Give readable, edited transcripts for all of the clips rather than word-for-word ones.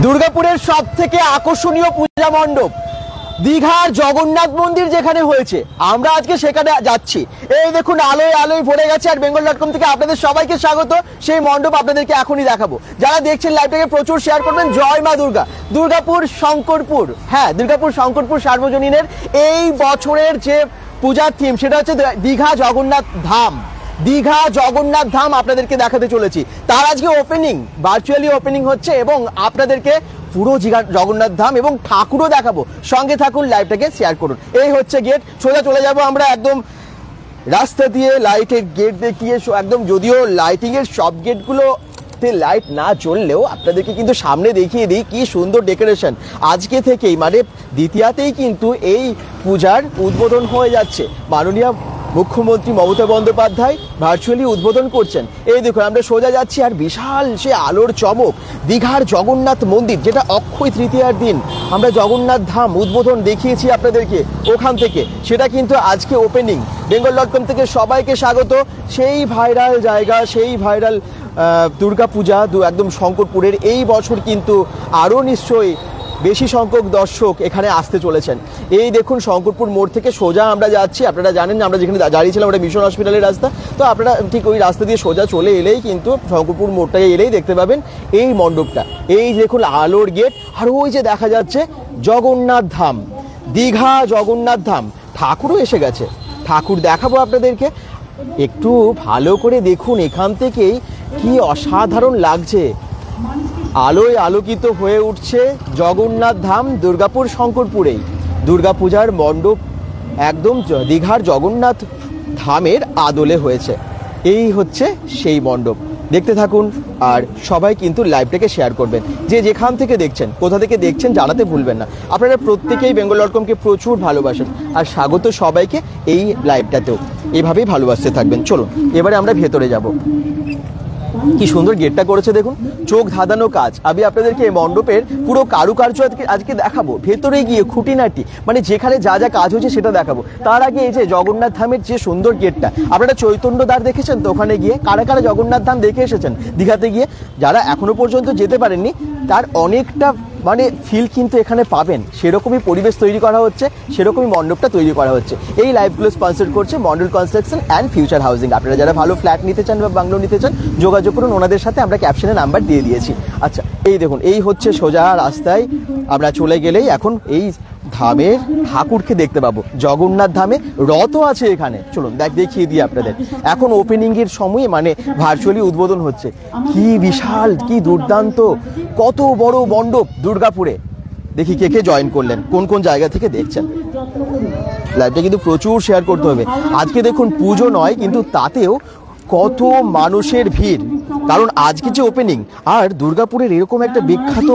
দুর্গাপুরের সব থেকে আকর্ষণীয় পূজা মণ্ডপ দীঘার জগন্নাথ মন্দির যেখানে হয়েছে, আমরা আজকে সেখানে যাচ্ছি। এই দেখুন আলোয় আলোয় ভরে গেছে। আর bengal.com থেকে আপনাদের সবাইকে স্বাগত। সেই মণ্ডপ আপনাদেরকে এখনই দেখাবো। যারা দেখছেন লাইভটাকে প্রচুর শেয়ার করবেন। জয় মা দুর্গা। দুর্গাপুর শঙ্করপুর, হ্যাঁ দুর্গাপুর শঙ্করপুর সার্বজনীনের এই বছরের যে পূজার থিম সেটা হচ্ছে দীঘা জগন্নাথ ধাম। দীঘা জগন্নাথ ধাম আপনাদেরকে দেখাতে চলেছি। তার আজকে ওপেনিং, ভার্চুয়ালি ওপেনিং হচ্ছে এবং আপনাদেরকে পুরো জগন্নাথ ধাম এবং ঠাকুরও দেখাবো। সঙ্গে থাকুন, লাইভটাকে শেয়ার করুন। এই হচ্ছে গেট, সোজা চলে যাব আমরা একদম রাস্তা দিয়ে, লাইটের গেট দেখিয়ে একদম, যদিও লাইটিং এর সব গেটগুলোতে লাইট না জ্বললেও আপনাদেরকে কিন্তু সামনে দেখিয়ে দিই কি সুন্দর ডেকোরেশন। আজকে থেকেই মানে দ্বিতীয়াতেই কিন্তু এই পূজার উদ্বোধন হয়ে যাচ্ছে। মাননীয় মুখ্যমন্ত্রী মমতা বন্দ্যোপাধ্যায় ভার্চুয়ালি উদ্বোধন করছেন। এই দেখুন আমরা সোজা যাচ্ছি আর বিশাল সে আলোর চমক দীঘার জগন্নাথ মন্দির, যেটা অক্ষয় তৃতীয়ার দিন আমরা জগন্নাথ ধাম উদ্বোধন দেখিয়েছি আপনাদেরকে ওখান থেকে, সেটা কিন্তু আজকে ওপেনিং। bengal.com থেকে সবাইকে স্বাগত। সেই ভাইরাল জায়গা, সেই ভাইরাল দুর্গাপূজা একদম শঙ্করপুরের এই বছর কিন্তু আরও নিশ্চয়ই বেশি সংখ্যক দর্শক এখানে আসতে চলেছেন। এই দেখুন শঙ্করপুর মোড় থেকে সোজা আমরা যাচ্ছি। আপনারা জানেন আমরা যেখানে দাঁড়িয়েছিলাম ওটা মিশন হসপিটালের রাস্তা, তো আপনারা ঠিক ওই রাস্তা দিয়ে সোজা চলে এলেই কিন্তু শঙ্করপুর মোড়টায় এলেই দেখতে পাবেন এই মণ্ডপটা। এই দেখুন আলোর গেট, আর ওই যে দেখা যাচ্ছে জগন্নাথ ধাম, দীঘা জগন্নাথ ধাম। ঠাকুরও এসে গেছে, ঠাকুর দেখাবো আপনাদেরকে। একটু ভালো করে দেখুন, এখান থেকেই কি অসাধারণ লাগছে। আলোয় আলোকিত হয়ে উঠছে জগন্নাথ ধাম দুর্গাপুর শঙ্করপুরেই। দুর্গাপূজার মণ্ডপ একদম দীঘার জগন্নাথ ধামের আদলে হয়েছে। এই হচ্ছে সেই মণ্ডপ। দেখতে থাকুন আর সবাই কিন্তু লাইভটাকে শেয়ার করবেন। যে যেখান থেকে দেখছেন, কোথা থেকে দেখছেন জানাতে ভুলবেন না। আপনারা প্রত্যেকেই bengal.comকে প্রচুর ভালোবাসেন আর স্বাগত সবাইকে এই লাইভটাতেও। এভাবেই ভালোবাসতে থাকবেন। চলুন এবারে আমরা ভেতরে যাব। কি সুন্দর গেটটা করেছে দেখুন, চোখ ধাঁধানো কাজ। আমি আপনাদেরকে এই মণ্ডপের পুরো কারুকার্য আজকে দেখাবো। ভেতরে গিয়ে খুঁটিনাটি মানে যেখানে যা যা কাজ হচ্ছে সেটা দেখাবো। তার আগে এই যে জগন্নাথ ধামের যে সুন্দর গেটটা, আপনারা চৈতন্য দ্বার দেখেছেন তো? ওখানে গিয়ে কারা কারা জগন্নাথ ধাম দেখে এসেছেন দীঘাতে গিয়ে? যারা এখনো পর্যন্ত যেতে পারেননি তার অনেকটা মানে ফিল কিন্তু এখানে পাবেন। সেরকমই পরিবেশ তৈরি করা হচ্ছে, সেরকমই মণ্ডপটা তৈরি করা হচ্ছে। এই লাইভগুলো স্পন্সর করছে Mondal construction and future housing. আপনারা যারা ভালো ফ্ল্যাট নিতে চান বা বাংলো নিতে চান যোগাযোগ করুন ওনাদের সাথে, আমরা ক্যাপশনে নাম্বার দিয়ে দিয়েছি। আচ্ছা এই দেখুন, এই হচ্ছে সোজা রাস্তায় আমরা চলে গেলেই এখন এই ধামের ঠাকুরকে দেখতে পাবো। জগন্নাথ ধামে রথও আছে এখানে। চলুন দেখিয়ে দিই আপনাদের। এখন ওপেনিং এর সময় মানে ভার্চুয়ালি উদ্বোধন হচ্ছে। কি বিশাল, কি দুর্দান্ত, কত বড় মণ্ডপ দুর্গাপুরে। দেখি কে কে জয়েন করলেন, কোন কোন জায়গা থেকে দেখছেন। লাইভটা কিন্তু প্রচুর শেয়ার করতে হবে। আজকে দেখুন পুজো নয় কিন্তু তাতেও কত মানুষের ভিড়, কারণ আজকে যে ওপেনিং। আর দুর্গাপুরের এরকম একটা বিখ্যাত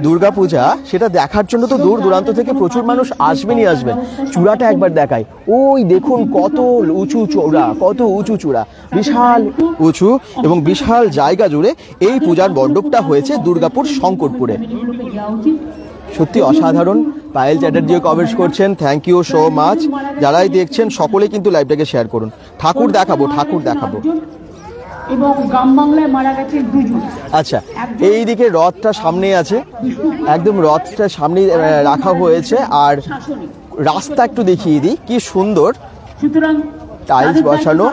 দুর্গাপূজা, সেটা দেখার জন্য তো দূর দূরান্ত থেকে প্রচুর মানুষ আসবেনই আসবেন। চূড়াটা একবার দেখায়, ওই দেখুন কত উঁচু চূড়া, কত উঁচু চূড়া, বিশাল উঁচু এবং বিশাল জায়গা জুড়ে এই পূজার মণ্ডপটা হয়েছে দুর্গাপুর শঙ্করপুরে। সত্যি অসাধারণ। পায়েল চ্যাটার্জিও কমেন্টস করছেন, থ্যাংক ইউ সো মাচ। যারাই দেখছেন সকলে কিন্তু লাইভটাকে শেয়ার করুন। ঠাকুর দেখাবো, ঠাকুর দেখাবো। এবং গ্রাম বাংলায় মারা গেছে দুজন। আচ্ছা এই দিকে রথটা সামনে আছে, একদম রথটা সামনে রাখা হয়েছে। আর রাস্তা একটু দেখিয়ে দিই, কি সুন্দর সুতরাং টাইলস বসানো,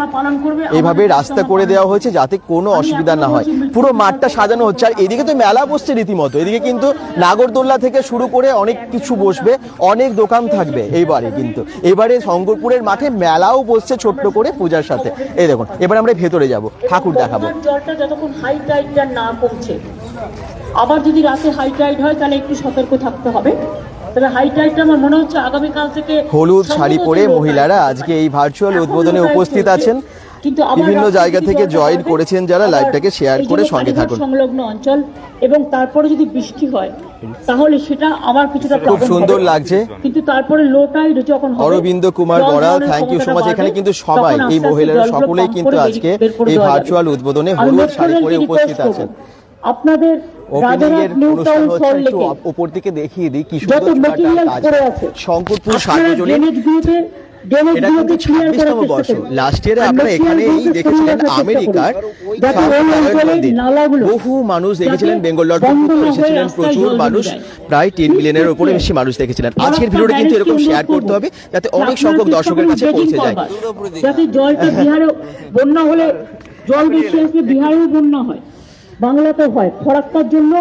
এইভাবে রাস্তা করে দেওয়া হয়েছে যাতে কোনো অসুবিধা না হয়। পুরো মাঠটা সাজানো হচ্ছে। আর এদিকে তো মেলা বসছে রীতিমতো। এদিকে কিন্তু নাগরদোল্লা থেকে শুরু করে অনেক কিছু বসবে, অনেক দোকান থাকবে এইবারে। কিন্তু এবারে শঙ্করপুরের মাঠে মেলাও বসছে ছোট্ট করে পূজার সাথে। এই দেখুন এবার আমরা ভেতরে যাব, ঠাকুর দেখাবো। জলটা যতক্ষণ হাই টাইডটা না পৌঁছে, আবার যদি রাতে হাই টাইড হয় তাহলে একটু সতর্ক থাকতে হবে। তবে হাই টাইডটা আমার মনে হচ্ছে আগামীকাল থেকে। হলুদ শাড়ি পরে মহিলারা আজকে এই ভার্চুয়াল উদ্বোধনে উপস্থিত আছেন। বিভিন্ন জায়গা থেকে জয়েন করেছেন যারা। লাইভটাকে শেয়ার করে সঙ্গে থাকুন। সংলগ্ন অঞ্চল এবং তারপরে যদি বৃষ্টি হয় তাহলে সেটা আবার কিছুটা খুব সুন্দর লাগছে। কিন্তু তারপরে লো টাইড যখন হবে। অরবিন্দ কুমার বড়া, থ্যাংক ইউ সো মাচ। এখানে কিন্তু সবাই এই মহিলারা সকলেই কিন্তু আজকে এই ভার্চুয়াল উদ্বোধনে হলুদ শাড়ি পরে উপস্থিত আছেন। আপনাদের উপর দিকে দেখিয়ে দিই কি সুন্দর শঙ্করপুর সার্বজনীন এটা কিন্তু 26তম বর্ষ। লাস্ট ইয়ারে আপনারা এখানে এই দেখেছিলেন আমেরিকার বহু মানুষ দেখেছিলেন, বেঙ্গল ডট কম এসেছিলেন প্রচুর মানুষ, প্রায় 10 মিলিয়নের উপরে বেশি মানুষ দেখেছিলেন। আজকের ভিডিওটা কিন্তু এরকম শেয়ার করতে হবে যাতে অনেক সংখ্যক দর্শকের কাছে পৌঁছে যায়। যাতে জলটা বিহারে বন্যা হলে জল বেশি আসলে বিহারেও বন্যা হয়, বাংলাতেও হয়। ফরাক্কার জন্য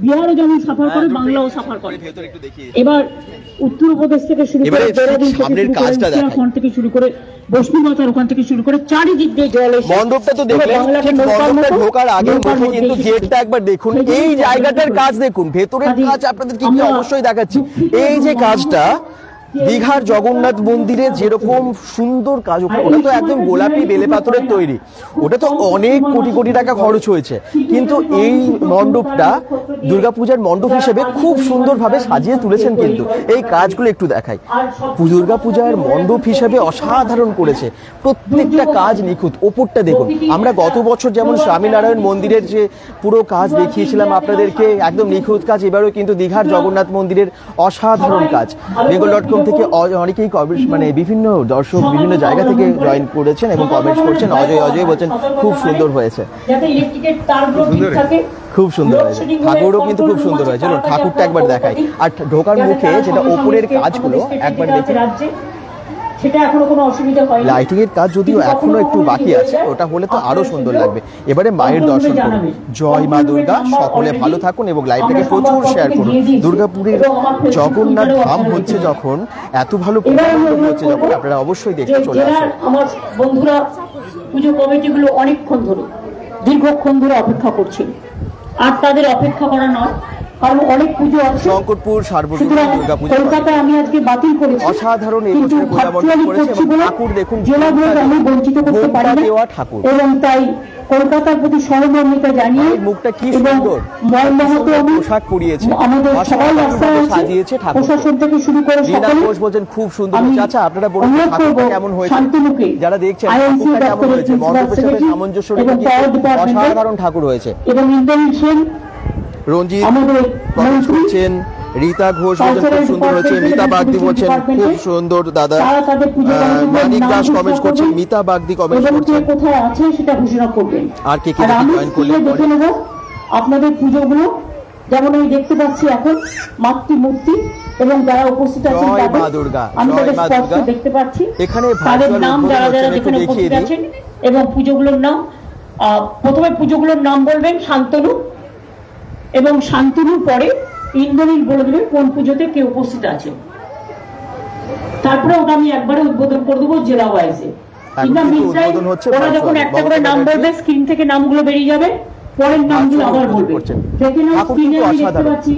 বিহারও যেমন সাফার করে, বাংলাও সাফার করে। এবার উত্তরপ্রদেশ থেকে শুরু করে ওখান থেকে শুরু করে বসুমাতার ওখান থেকে শুরু করে চারিদিক দিয়ে জল এসে মণ্ডপটা তো দেখলেন, ঠিক মণ্ডপে ঢোকার আগে মুখে কিন্তু গেটটা একবার দেখুন, এই জায়গাটার কাজ দেখুন, ভেতরের কাজ আপনাদেরকে কি অবশ্যই দেখাচ্ছি। এই যে কাজটা দীঘার জগন্নাথ মন্দিরে যেরকম সুন্দর কাজ, ওটা তো একদম গোলাপি বেলে পাথরের তৈরি, ওটা তো অনেক কোটি কোটি টাকা খরচ হয়েছে, কিন্তু এই মণ্ডপটা দুর্গাপূজার মণ্ডপ হিসেবে খুব সুন্দরভাবে সাজিয়ে তুলেছেন। কিন্তু এই কাজগুলো একটু দেখাই, দুর্গাপূজার মণ্ডপ হিসেবে অসাধারণ করেছে, প্রত্যেকটা কাজ নিখুঁত। ওপরটা দেখুন, আমরা গত বছর যেমন স্বামীনারায়ণ মন্দিরের যে পুরো কাজ দেখিয়েছিলাম আপনাদেরকে, একদম নিখুঁত কাজ, এবারও কিন্তু দীঘার জগন্নাথ মন্দিরের অসাধারণ কাজ। বেঙ্গল ডট কম থেকে অনেকেই কমেন্টস, মানে বিভিন্ন দর্শক বিভিন্ন জায়গা থেকে জয়েন করেছেন এবং কমেন্টস করছেন। অজয় বলছেন খুব সুন্দর হয়েছে, খুব সুন্দর হয়েছে। ঠাকুরও কিন্তু খুব সুন্দর হয়েছে। চলুন ঠাকুরটা একবার দেখাই। আর ঢোকার মুখে যেটা ওপরের কাজগুলো একবার দেখুন, সেটা এখনো কোনো অসুবিধা হয়নি। লাইটিং এর কাজ যদিও এখনো একটু বাকি আছে, ওটা হলে তো আরো সুন্দর লাগবে। এবারে মায়ের দর্শন করুন। জয় মা দুর্গা, সকলে ভালো থাকুন এবং লাইভটাকে প্রচুর শেয়ার করুন। দুর্গাপুরের জগন্নাথ ধাম হচ্ছে যখন, এত ভালো হচ্ছে যখন, আপনারা অবশ্যই দেখতে চলে আসুন। আমার বন্ধুরা পুজো কমিটিগুলো অনেকক্ষণ ধরে, দীর্ঘক্ষণ ধরে অপেক্ষা করছে, আর তাদের অপেক্ষা করা নয়, কারণ অনেক পুজো আছে। শঙ্করপুর সার্বজনীন দুর্গাপূজা কলকাতায় আমি আজকে বাতিল করেছি, অসাধারণ এই বছরের পূজা মণ্ডপ করেছে এবং ঠাকুর দেখুন, জেলাগুলোকে আমি বঞ্চিত করতে পারি না ঠাকুর, এবং তাই কলকাতার প্রতি সহমর্মিতা জানিয়ে মুখটা কি সুন্দর পোশাক পরিয়েছে, আমাদের সবাই রাস্তায় সাজিয়েছে ঠাকুর। প্রশাসন থেকে শুরু করে সকলে বলছেন খুব সুন্দর। আচ্ছা আপনারা বলুন ঠাকুরটা কেমন হয়েছে, যারা দেখছেন ঠাকুরটা কেমন হয়েছে, মণ্ডপের সাথে সামঞ্জস্য রেখে অসাধারণ ঠাকুর হয়েছে। এবং ইন্দ্রনীল সেন, রঞ্জিত কমেন্ট করছেন, রীতা ঘোষ বলছেন খুব সুন্দর হয়েছে, মিতা বাগদি বলছেন খুব সুন্দর দাদা, মানিক দাস কমেন্ট করছেন, মিতা বাগদি কমেন্ট করছেন, কোথায় আছে সেটা ঘোষণা করবেন। আর কে কে জয়েন করলেন দেখে নেব আপনাদের পুজোগুলো। যেমন আমি দেখতে পাচ্ছি এখন মাতৃমূর্তি এবং যারা উপস্থিত আছেন আমি তাদের স্পষ্ট দেখতে পাচ্ছি, এখানে তাদের নাম যারা যারা এখানে উপস্থিত আছেন এবং পুজোগুলোর নাম। প্রথমে পুজোগুলোর নাম বলবেন শান্তনু, এবং শান্তনুর পরে ইন্দ্রনীল বলে দেবেন কোন পুজোতে কে উপস্থিত আছে। তারপরে ওটা আমি একবারে উদ্বোধন করে দেবো জেলা ওয়াইজে। ওরা যখন একটা করে নাম বলবে, স্ক্রিন থেকে নামগুলো বেরিয়ে যাবে, পরের নামগুলো আবার বলবে। দেখে নাও স্ক্রিনে আমি দেখতে পাচ্ছি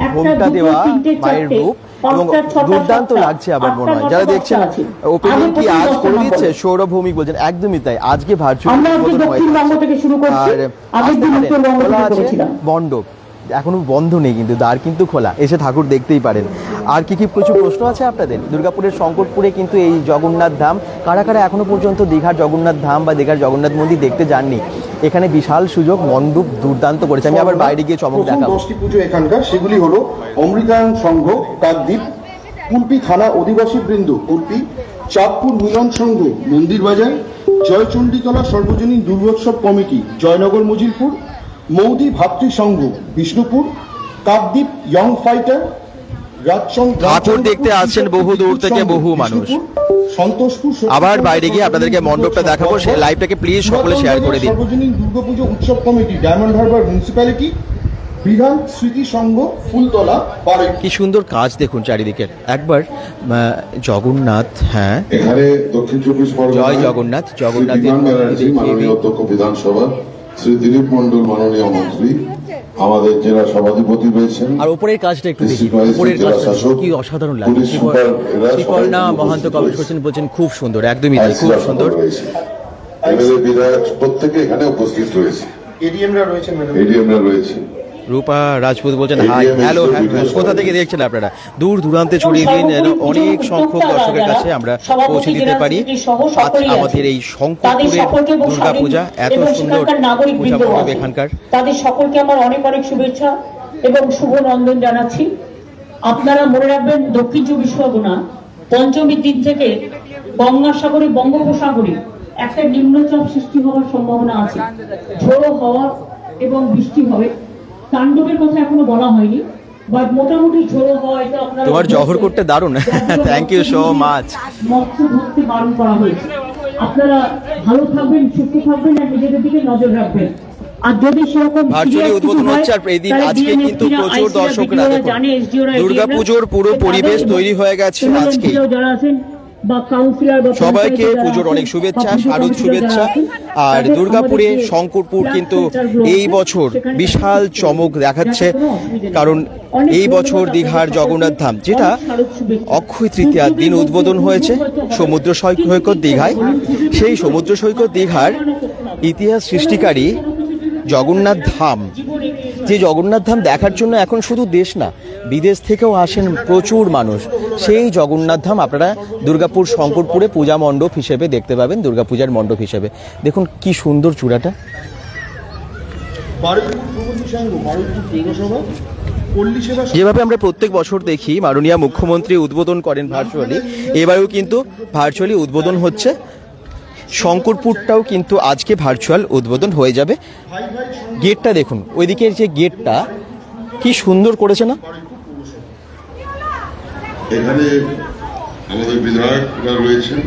একটা, দুটো, তিনটে, চারটে, দুর্দান্ত লাগছে। আবার মনে হয় যারা দেখছেন ওপেনিং কি আজ করে দিচ্ছে, সৌরভ ভৌমিক বলছেন একদমই তাই, আজকে ভার্চুয়াল মণ্ডপ এখনো বন্ধ নেই, কিন্তু দ্বার কিন্তু খোলা, এসে ঠাকুর দেখতেই পারেন। আর কি কি কিছু প্রশ্ন আছে আপনাদের? দুর্গাপুরের শঙ্করপুরে কিন্তু এই জগন্নাথ ধাম, কারা কারা এখনো পর্যন্ত দীঘার জগন্নাথ ধাম বা দীঘার জগন্নাথ মন্দির দেখতে যাননি, এখানে বিশাল সুযোগ, মণ্ডপ দুর্দান্ত করেছে। আমি আবার বাইরে গিয়ে চমক দেখাবো। 10টি পুজো এখানকার, সেগুলি হলো অমৃতায়ন সংঘ কাকদ্বীপ, কুলপি থানা অধিবাসী বৃন্দ কুলপি, চাঁদপুর মিলন সংঘ মন্দির বাজার, জয়চণ্ডীতলা সর্বজনীন দুর্গোৎসব কমিটি জয়নগর মজিলপুর, মৌদি ভাতৃ সংঘ বিষ্ণুপুর, কাকদ্বীপ ইয়ং ফাইটার, ঠাকুর দেখতে আসছেন বহু দূর থেকে বহু মানুষ। সন্তোষপুর আবার বাইরে গিয়ে আপনাদেরকে মণ্ডপটা দেখাবো, সেই লাইভটাকে প্লিজ সকলে শেয়ার করে দিন। সর্বজনীন দুর্গাপুজো উৎসব কমিটি ডায়মন্ড হারবার মিউনিসিপ্যালিটি, বিধান স্মৃতি সংঘ ফুলতলা পাড়ে। কি সুন্দর কাজ দেখুন চারিদিকে একবার। জগন্নাথ, হ্যাঁ এখানে দক্ষিণ চব্বিশ পরগনা জয় জগন্নাথ, জগন্নাথের মাননীয় অধ্যক্ষ বিধানসভা শ্রী দিলীপ মন্ডল মাননীয় মন্ত্রী, আমাদের জেলা সভাধিপতি রয়েছেন। আর উপরের কাজটা একটু দেখি, উপরের কাজটা কি অসাধারণ লাগে। শ্রীপর্ণা মহান্ত কমেন্ট করছেন, বলছেন খুব সুন্দর, একদমই তাই, খুব সুন্দর। বিধায়ক প্রত্যেকে এখানে উপস্থিত রয়েছে, এডিএমরা রয়েছে। রূপা রাজপুত বলছেন হাই, হ্যালো, কোথা থেকে দেখছেন আপনারা? দূর দূরান্তে ছড়িয়ে দিন, অনেক সংখ্যক দর্শকের কাছে আমরা পৌঁছে দিতে পারি। আমাদের এই শঙ্করপুরের দুর্গাপূজা এত সুন্দর পূজা পর্ব এখানকার, তাদের সকলকে আমার অনেক অনেক শুভেচ্ছা এবং শুভ নন্দন জানাচ্ছি। আপনারা মনে রাখবেন দক্ষিণ চব্বিশ পরগনা পঞ্চমীর দিন থেকে গঙ্গাসাগরে বঙ্গোপসাগরে একটা নিম্নচাপ সৃষ্টি হওয়ার সম্ভাবনা আছে, ঝোড়ো হওয়া এবং বৃষ্টি হবে। তাণ্ডবের কথা এখনো বলা হয়নি, বাট মোটামুটি ঝোড়ো হওয়া এটা আপনারা তোমার জহর করতে দারুণ, থ্যাংক ইউ সো মাচ। মৎস্য ধরতে বারণ করা হয়েছে। আপনারা ভালো থাকবেন, সুস্থ থাকবেন আর নিজেদের দিকে নজর রাখবেন। আর যদি সেরকম ভার্চুয়ালি উদ্বোধন হচ্ছে আর এই দিন আজকে কিন্তু প্রচুর দর্শকরা দুর্গাপুজোর পুরো পরিবেশ তৈরি হয়ে গেছে আজকে। যারা আছেন বা কাউন্সিলর বা সবাইকে পুজোর অনেক শুভেচ্ছা, শারদ শুভেচ্ছা। আর দুর্গাপুরে শঙ্করপুর কিন্তু এই বছর বিশাল চমক দেখাচ্ছে, কারণ এই বছর দীঘার জগন্নাথ ধাম, যেটা অক্ষয় তৃতীয়ার দিন উদ্বোধন হয়েছে সমুদ্র সৈকত দীঘায়, সেই সমুদ্র সৈকত দীঘার ইতিহাস সৃষ্টিকারী জগন্নাথ ধাম, যে জগন্নাথ ধাম দেখার জন্য এখন শুধু দেশ না বিদেশ থেকেও আসেন প্রচুর মানুষ। সেই জগন্নাথ ধাম আপনারা দুর্গাপুর শঙ্করপুরে পূজা মণ্ডপ হিসেবে দেখতে পাবেন, দুর্গাপূজার মণ্ডপ হিসেবে। দেখুন কি সুন্দর চূড়াটা। যেভাবে আমরা প্রত্যেক বছর দেখি মাননীয় মুখ্যমন্ত্রী উদ্বোধন করেন ভার্চুয়ালি, এবারেও কিন্তু ভার্চুয়ালি উদ্বোধন হচ্ছে। শঙ্করপুরটাও কিন্তু আজকে ভার্চুয়াল উদ্বোধন হয়ে যাবে। গেটটা দেখুন, ওইদিকের যে গেটটা কি সুন্দর করেছে না। এখানে আমাদের বিধায়করা রয়েছেন,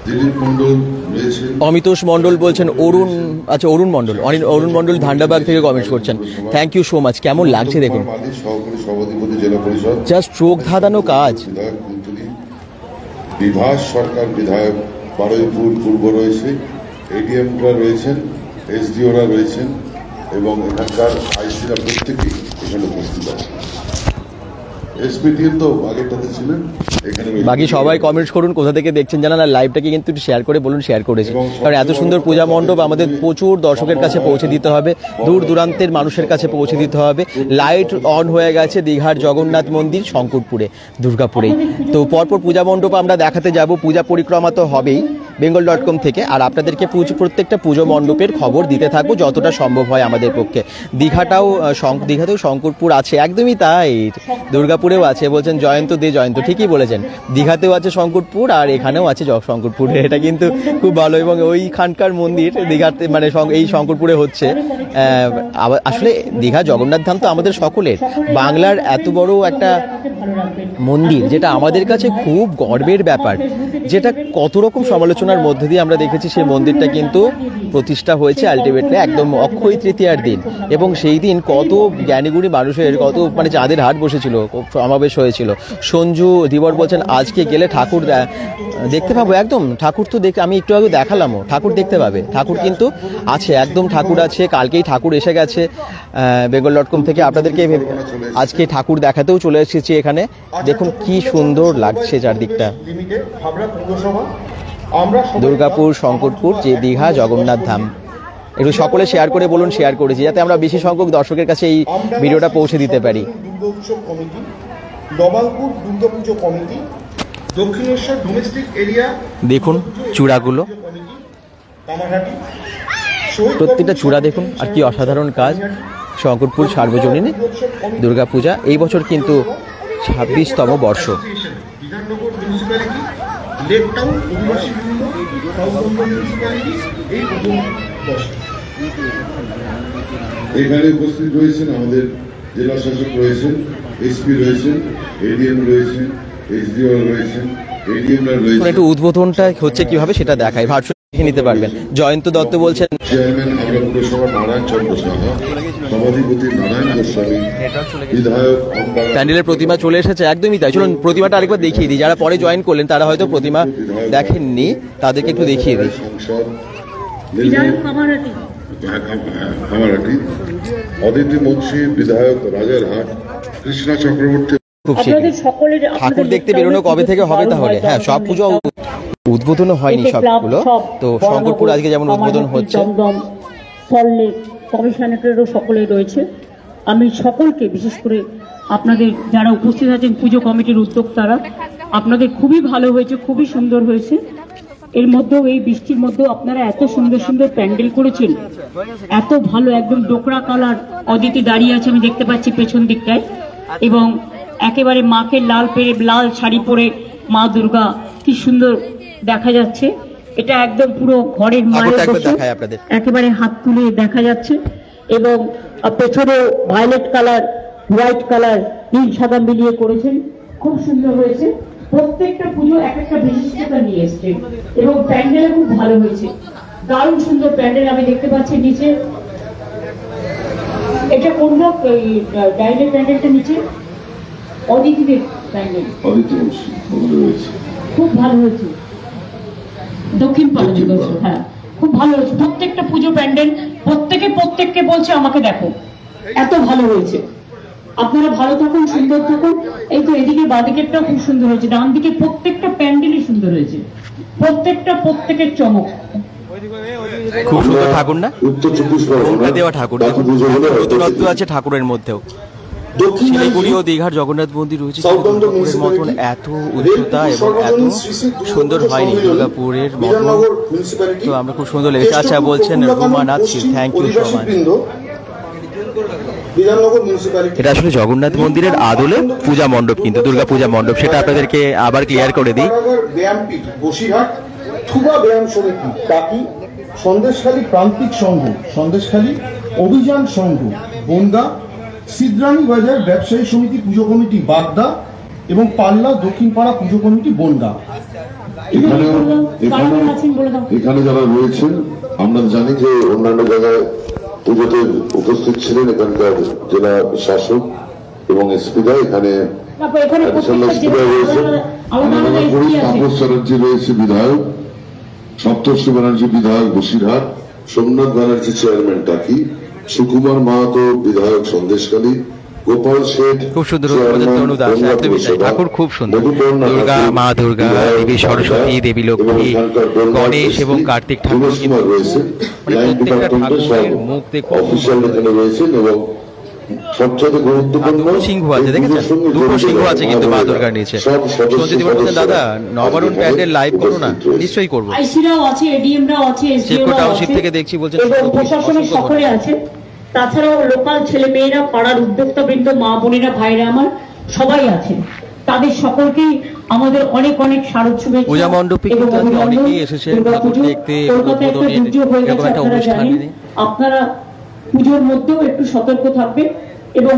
দিলীপ মণ্ডল রয়েছেন, অমিতোষ মণ্ডল বলছেন, অরুণ, আচ্ছা অরুণ মণ্ডল, অরুণ মণ্ডল ধান্ডাবাগ থেকে কমেন্ট করছেন। Thank you so much. কেমন লাগছে দেখুন, সহকারী সভাধিপতি জেলা পরিষদ, জাস্ট চোখ ধাঁধানো কাজ। বিধায়ক কুন্তলী, বিভাস সরকার বিধায়ক বারুইপুর পূর্ব রয়েছে, এডিএমরা রয়েছেন, এসডিওরা রয়েছেন এবং এখানকার আইসিরা প্রত্যেকেই এখানে উপস্থিত আছে। এসপিটিও তো আগেরটাতে ছিলেন এখানে। বাকি সবাই কমেন্টস করুন, কোথা থেকে দেখছেন জানান, আর লাইভটাকে কিন্তু একটু শেয়ার করে বলুন শেয়ার করেছি, কারণ এত সুন্দর পূজা মণ্ডপ আমাদের প্রচুর দর্শকের কাছে পৌঁছে দিতে হবে, দূর দূরান্তের মানুষের কাছে পৌঁছে দিতে হবে। লাইট অন হয়ে গেছে দীঘার জগন্নাথ মন্দির শঙ্করপুরে, দুর্গাপুরেই। তো পরপর পূজা মণ্ডপ আমরা দেখাতে যাব, পূজা পরিক্রমা তো হবেই bengal.com থেকে, আর আপনাদেরকে প্রত্যেকটা পুজো মণ্ডপের খবর দিতে থাকবো যতটা সম্ভব হয় আমাদের পক্ষে। দীঘাতেও শঙ্করপুর আছে, একদমই তাই, দুর্গাপুরেও আছে। বলছেন জয়ন্ত দে, জয়ন্ত ঠিকই বলেছেন, দীঘাতেও আছে শঙ্করপুর আর এখানেও আছে শঙ্করপুর, এটা কিন্তু খুব ভালো। এবং ওইখানকার মন্দির দীঘাতে মানে এই শঙ্করপুরে হচ্ছে। আসলে দীঘা জগন্নাথ ধাম তো আমাদের সকলের, বাংলার এত বড় একটা মন্দির, যেটা আমাদের কাছে খুব গর্বের ব্যাপার, যেটা কত রকম সমালোচনার মধ্যে দিয়ে আমরা দেখেছি সেই মন্দিরটা কিন্তু প্রতিষ্ঠা হয়েছে আলটিমেটলি একদম অক্ষয় তৃতীয়ার দিন। এবং সেই দিন কত জ্ঞানীগুণী মানুষের কত মানে চাঁদের হাট বসেছিল, সমাবেশ হয়েছিল। সঞ্জু ধীবর বলছেন আজকে গেলে ঠাকুর দেখতে পাবো, একদম ঠাকুর তো আমি একটু আগে দেখালামও, ঠাকুর দেখতে পাবে, ঠাকুর কিন্তু আছে, একদম ঠাকুর আছে। কালকেই ঠাকুর এসে গেছে, bengal.com থেকে আপনাদেরকে আজকে ঠাকুর দেখাতেও চলে এসেছি এখানে। দেখুন কি সুন্দর লাগছে চারদিকটা। দুর্গাপুর শঙ্করপুর যে দীঘা জগন্নাথ ধাম, একটু সকলে শেয়ার করে বলুন শেয়ার করেছি, যাতে আমরা বেশি সংখ্যক দর্শকের কাছে এই ভিডিওটা পৌঁছে দিতে পারি। দেখুন চূড়াগুলো, প্রত্যেকটা চূড়া দেখুন, আর কি অসাধারণ কাজ। শঙ্করপুর সার্বজনীন দুর্গাপূজা এই বছর কিন্তু 26তম বর্ষ। এখানে উপস্থিত রয়েছেন আমাদের জেলা শাসক রয়েছেন, এসপি রয়েছেন, এডিএম রয়েছেন, এসডিও রয়েছেন, এডিএমরা রয়েছেন। একটু উদ্বোধনটা হচ্ছে কিভাবে সেটা দেখাই, ভার্চুয়ালি দেখে নিতে পারবেন। জয়ন্ত দত্ত বলছেন, চেয়ারম্যান হাবড়া পুরসভা নারায়ণ চন্দ্র সাহা, সভাধিপতি নারায়ণ গোস্বামী, বিধায়ক প্যান্ডেলের প্রতিমা চলে এসেছে, একদমই তাই। চলুন প্রতিমাটা আরেকবার দেখিয়ে দিই, যারা পরে জয়েন করলেন তারা হয়তো প্রতিমা দেখেননি, তাদেরকে একটু দেখিয়ে দিই। সংসদ কামারহাটি, অদিতি মুন্সি, বিধায়ক রাজারহাট, কৃষ্ণা চক্রবর্তী। খুব শীঘ্রই ঠাকুর দেখতে বেরোনো কবে থেকে হবে তাহলে? হ্যাঁ, সব পুজো উদ্বোধনও হয়নি সবগুলো, তো শঙ্করপুর আজকে যেমন উদ্বোধন হচ্ছে। কমিশনারেরও সকলে রয়েছে। আমি সকলকে বিশেষ করে আপনাদের যারা উপস্থিত আছেন পুজো কমিটির উদ্যোক্তারা, আপনাদের খুবই ভালো হয়েছে, খুবই সুন্দর হয়েছে। এর মধ্যেও এই বৃষ্টির মধ্যেও আপনারা এত সুন্দর সুন্দর প্যান্ডেল করেছেন, এত ভালো, একদম ডোকরা কালার। অদিতি দাঁড়িয়ে আছে আমি দেখতে পাচ্ছি পেছন দিকটায়, এবং একেবারে মাকে লাল শাড়ি পরে মা দুর্গা কি সুন্দর দেখা যাচ্ছে, এটা একদম পুরো ঘরের মায়ের ঠাকুরটা একবার বসে দেখাই আপনাদের। একেবারে হাত তুলে দেখা যাচ্ছে, এবং পেছনে ভায়োলেট কালার, হোয়াইট কালার, নীল সাদা মিলিয়ে করেছেন, খুব সুন্দর হয়েছে। প্রত্যেকটা পুজো এক একটা বিশিষ্টতা নিয়ে এসছে, এবং প্যান্ডেলও খুব ভালো হয়েছে, দারুণ সুন্দর প্যান্ডেল। আমি দেখতে পাচ্ছি নিচে, এটা কোন ডাইনের প্যান্ডেলটা নিচে অদিতিদের প্যান্ডেল, খুব ভালো হয়েছে। দক্ষিণ পাড়া, হ্যাঁ খুব ভালো হয়েছে। প্রত্যেকটা পুজো প্যান্ডেল প্রত্যেককে বলছে আমাকে দেখো, এত ভালো হয়েছে। আপনারা ভালো থাকুন, সুন্দর থাকুন। এই তো এদিকে বাদিকেরটাও খুব সুন্দর হয়েছে, ডান দিকে প্রত্যেকটা প্যান্ডেলই সুন্দর হয়েছে, প্রত্যেকের চমক। খুব সুন্দর ঠাকুর না, উত্তর চব্বিশ পরগনা দেওয়া ঠাকুর, নতুনত্ব আছে ঠাকুরের মধ্যেও। শিলিগুড়ি ও দীঘার জগন্নাথ মন্দির রয়েছে, দুর্গাপুরের মতন এত উচ্চতা এবং এত সুন্দর হয়নি দুর্গাপুরের মতন। তো আমরা খুব সুন্দর লেগেছে। আচ্ছা বলছেন রুমানাথ শীল, থ্যাংক ইউ সো মাচ। এটা আসলে জগন্নাথ মন্দিরের আদলে পূজা মণ্ডপ, কিন্তু দুর্গা পূজা মণ্ডপ, সেটা আপনাদেরকে আবার ক্লিয়ার করে দিই। ব্যায়ামপীঠ বসিরহাট, থুবা ব্যায়াম সমিতি টাকি, সন্দেশখালী প্রান্তিক সংঘ সন্দেশখালী, অভিযান সংঘ বনগা, সিদ্রানী বাজার ব্যবসায়ী সমিতি পুজো কমিটি বাগদা এবং পাল্লা দক্ষিণ পাড়া পুজো কমিটি বনগা। এখানে যারা রয়েছেন আমরা জানি যে অন্যান্য জায়গায় পুজোতে উপস্থিত ছিলেন এখানকার জেলা শাসক এবং এসপিরা, এখানে তাপস চ্যাটার্জি রয়েছে বিধায়ক, সপ্তর্ষি ব্যানার্জি বিধায়ক বসিরহাট, সোমনাথ ব্যানার্জি চেয়ারম্যান টাকি, সুকুমার মাহাতো বিধায়ক সন্দেশখালী, গোপাল শেঠ খুব সুন্দর ঠাকুর, খুব সুন্দর। দুর্গা, মা দুর্গা, দেবী সরস্বতী, দেবী লক্ষ্মী, গণেশ এবং কার্তিক ঠাকুর, প্রত্যেকটা ঠাকুরের মুখ অফিসিয়াল এখানে রয়েছেন এবং সবচেয়ে গুরুত্বপূর্ণ সিংহ আছে, দেখেছেন দুটো সিংহ আছে কিন্তু মা দুর্গার নিচে। সঞ্জিত বলছেন দাদা নবারুণ প্যান্ডেল লাইভ করো না, নিশ্চয়ই করবো। আইসিরাও আছে, এডিএমরাও আছে, চেকো টাউনশিপ থেকে দেখছি বলছেন, প্রশাসনের সকলে আছে। তাছাড়াও লোকাল ছেলে মেয়েরা, পাড়ার উদ্যোক্তা বৃন্দ, মা বোনেরা, ভাইরা আমার সবাই আছেন। তাদের সকলকেই আমাদের অনেক স্মারক শুভেচ্ছা। পূজা মণ্ডপে কিন্তু অনেকেই এসেছে ঠাকুর দেখতে, আপনারা পুজোর মধ্যেও একটু সতর্ক থাকবে এবং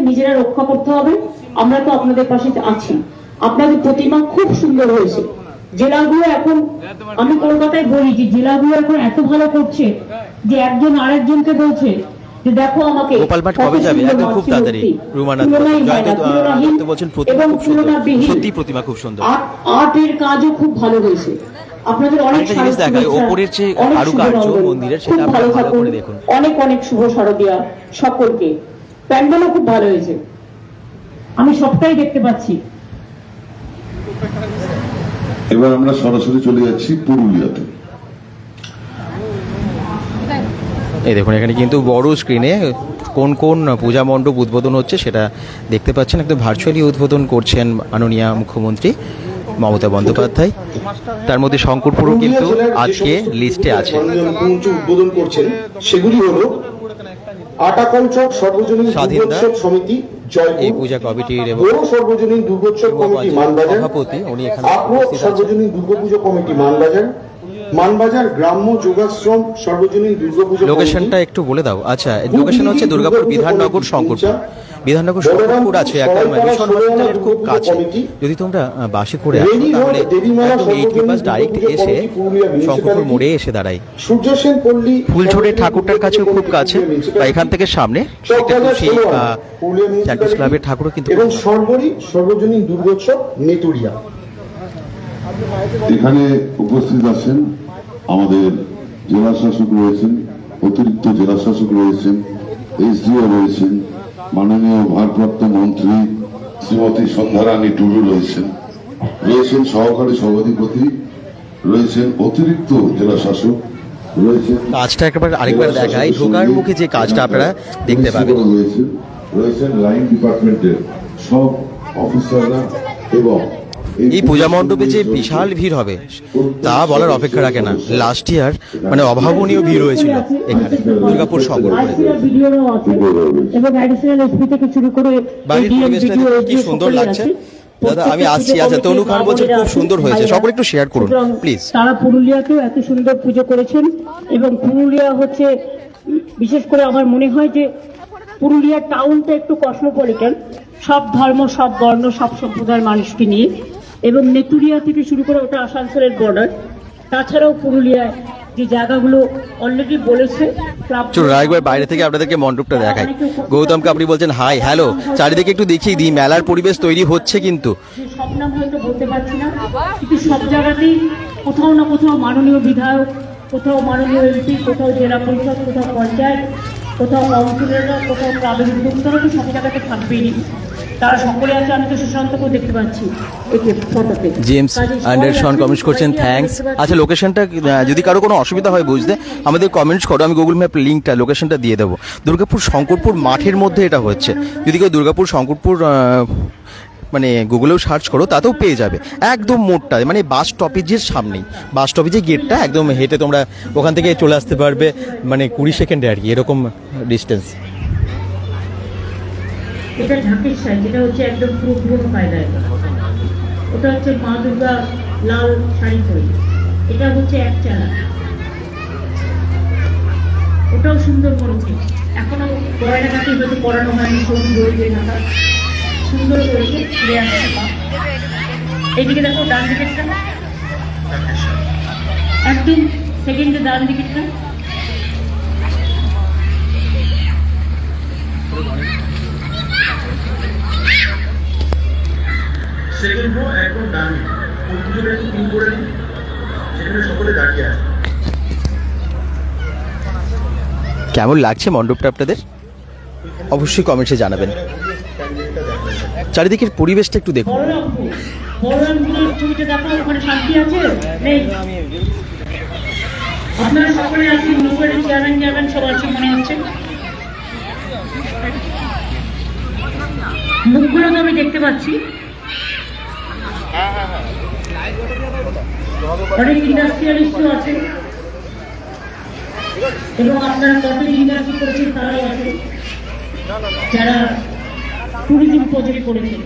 নিজেরা রক্ষা করতে হবে। আমরা তো আপনাদের পাশে আছি। আপনাদের প্রতিমা খুব সুন্দর হয়েছে। জেলাগুলো এখন, আমি কলকাতায় বলি যে জেলাগুলো এখন এত ভালো করছে যে একজন আরেকজনকে বলছে যে দেখো আমাকে। গোপালপাট কবে যাবে? একদম খুব তাড়াতাড়ি। রুমানাথ বলছেন প্রতিমা খুব সুন্দর, সত্যি প্রতিমা খুব সুন্দর। আর্টের কাজও খুব ভালো হয়েছে। আপনাদের অনেক জিনিস দেখায়, ওপরের যে কারুকার্য মন্দিরের, সেটা আপনারা ভালো করে দেখুন। অনেক শুভ শারদিয়া সকলকে। প্যান্ডেলও খুব ভালো হয়েছে, আমি সবটাই দেখতে পাচ্ছি। এবার আমরা সরাসরি চলে যাচ্ছি পুরুলিয়াতে। এই দেখুন এখানে কিন্তু বড় স্ক্রিনে কোন কোন পূজা মণ্ডপ উদ্বোধন হচ্ছে সেটা দেখতে পাচ্ছেন। একদম ভার্চুয়ালি উদ্বোধন করছেন মাননীয় মুখ্যমন্ত্রী মমতা বন্দ্যোপাধ্যায়। তার মধ্যে শঙ্করপুরও কিন্তু আজকে লিস্টে আছে। উদ্বোধন করছেন সেগুলি হলো আটাকঞ্চক সর্বজনীন দুর্গোৎসব সমিতি এই পূজা কমিটির এবং সর্বজনীন দুর্গোৎসব কমিটি মানবাজার, সর্বজনীন দুর্গাপুজো কমিটি মানবাজার গ্রাম্য যোগাশ্রম সর্বজনীন দুর্গাপুজো। লোকেশনটা একটু বলে দাও। আচ্ছা, লোকেশন হচ্ছে দুর্গাপুর বিধাননগর শঙ্করপুর। বিধাননগর শঙ্করপুর আছে একদম মিশন হসপিটালের খুব কাছে। যদি তোমরা বাসে করে আসো তাহলে একদম 8 বাস ডাইরেক্ট এসে শঙ্করপুর মোড়ে এসে দাঁড়ায়। সূর্যসেন পল্লী ফুলছড়ের ঠাকুরটার কাছেও খুব কাছে, বা এখান থেকে সামনে চ্যাম্পিয়ন্স ক্লাবের ঠাকুরও কিন্তু। এবং সর্বজনীন দুর্গোৎসব নেতুরিয়া। এখানে উপস্থিত আছেন আমাদের জেলা শাসক রয়েছেন, অতিরিক্ত জেলা শাসক রয়েছেন, এসডিও রয়েছেন, মাননীয় ভারপ্রাপ্ত মন্ত্রী শ্রীমতী সন্ধ্যারানী টুডু রয়েছেন সহকারী সভাধিপতি রয়েছেন, অতিরিক্ত জেলা শাসক রয়েছেন। কাজটা আরেকবার দেখাই, ঢোকার মুখে যে কাজটা আপনারা দেখতে পাবেন। রয়েছেন লাইন ডিপার্টমেন্টের সব অফিসাররা। এবং এই পূজা মণ্ডপে যে বিশাল ভিড় হবে তা বলার অপেক্ষা রাখে না। লাস্ট ইয়ার মানে অভাবনীয় ভিড় হয়েছিল এখানে দুর্গাপুর শহরে। বাড়ির পরিবেশটা কি সুন্দর লাগছে। দাদা আমি আসছি। আচ্ছা, তনু খান বলছে খুব সুন্দর হয়েছে, সকলে একটু শেয়ার করুন প্লিজ। তারা পুরুলিয়াতেও এত সুন্দর পুজো করেছেন এবং পুরুলিয়া হচ্ছে বিশেষ করে আমার মনে হয় যে পুরুলিয়ার টাউনটা একটু কসমোপলিটন, সব ধর্ম, সব বর্ণ, সব সম্প্রদায়ের মানুষকে নিয়ে, এবং নেতুরিয়া থেকে শুরু করে ওটা আসানসোলের বর্ডার। তাছাড়াও পুরুলিয়ায় যে জায়গাগুলো অলরেডি বলেছে, চলুন আরেকবার বাইরে থেকে আপনাদেরকে মণ্ডপটা দেখাই। গৌতমকে আপনি বলছেন হাই হ্যালো, চারিদিকে একটু দেখিয়ে দিই, মেলার পরিবেশ তৈরি হচ্ছে কিন্তু। সব নাম হয়তো বলতে পারছি না, কিন্তু সব জায়গাতেই কোথাও না কোথাও মাননীয় বিধায়ক, কোথাও মাননীয় এমপি, কোথাও জেলা পরিষদ, কোথাও পঞ্চায়েত, কোথাও কাউন্সিলররা, কোথাও ক্লাবের উদ্যোক্তারা তো সব জায়গাতে থাকবেই। তারা সকলে আছে, আমি তো সুশান্তকেও দেখতে পাচ্ছি একে ফটোতে। জেমস আন্ডারসন কমেন্টস করছেন থ্যাঙ্কস। আচ্ছা, লোকেশনটা যদি কারো কোনো অসুবিধা হয় বুঝতে আমাদের কমেন্টস করো, আমি গুগল ম্যাপ লিঙ্কটা লোকেশনটা দিয়ে দেবো। দুর্গাপুর শঙ্করপুর মাঠের মধ্যে এটা হচ্ছে। যদি কেউ দুর্গাপুর শঙ্করপুর মানে গুগলেও সার্চ করো তাতেও পেয়ে যাবে। একদম মোড়টা মানে বাস স্টপেজের সামনেই, বাস স্টপেজের গেটটা একদম হেঁটে তোমরা ওখান থেকে চলে আসতে পারবে, মানে 20 সেকেন্ডে আর কি, এরকম ডিস্টেন্স। এটা ঢাকের সাইজ, এটা হচ্ছে একদম পুরো কায়দায়। ওটা হচ্ছে মা দুর্গা লাল শাড়ি পরে, এটা হচ্ছে এক চালা, ওটাও সুন্দর করেছে। এখনো গয়নাঘাটি হয়তো পড়ানো হয়নি, সবুজ রয়েছে ঢাকা, সুন্দর করেছে। ফিরে আসছে মা। এইদিকে দেখো ডান দিকেরটা, একদম সেকেন্ডে ডান দিকেরটা, সেকেন্ড একদম ডানে পুজোটা একটু পিন করে দিন, সেখানে সকলে দাঁড়িয়ে আছে। কেমন লাগছে মণ্ডপটা আপনাদের অবশ্যই কমেন্টসে জানাবেন। চারিদিকের পরিবেশটা একটু দেখুন। বলরামপুরের ছবিটা দেখো, ওখানে শান্তি আছে নেই? আপনারা সকলে আছেন, মুখের চেয়ারম্যান যাবেন, সব আছে মনে হচ্ছে। মুখগুলো তো আমি দেখতে পাচ্ছি, অনেক ইন্ডাস্ট্রিয়ালিস্টও আছে এবং আপনারা কটেজ ইন্ডাস্ট্রি করেছেন তারাও আছে, যারা ট্যুরিজম প্রজেক্ট করেছেন।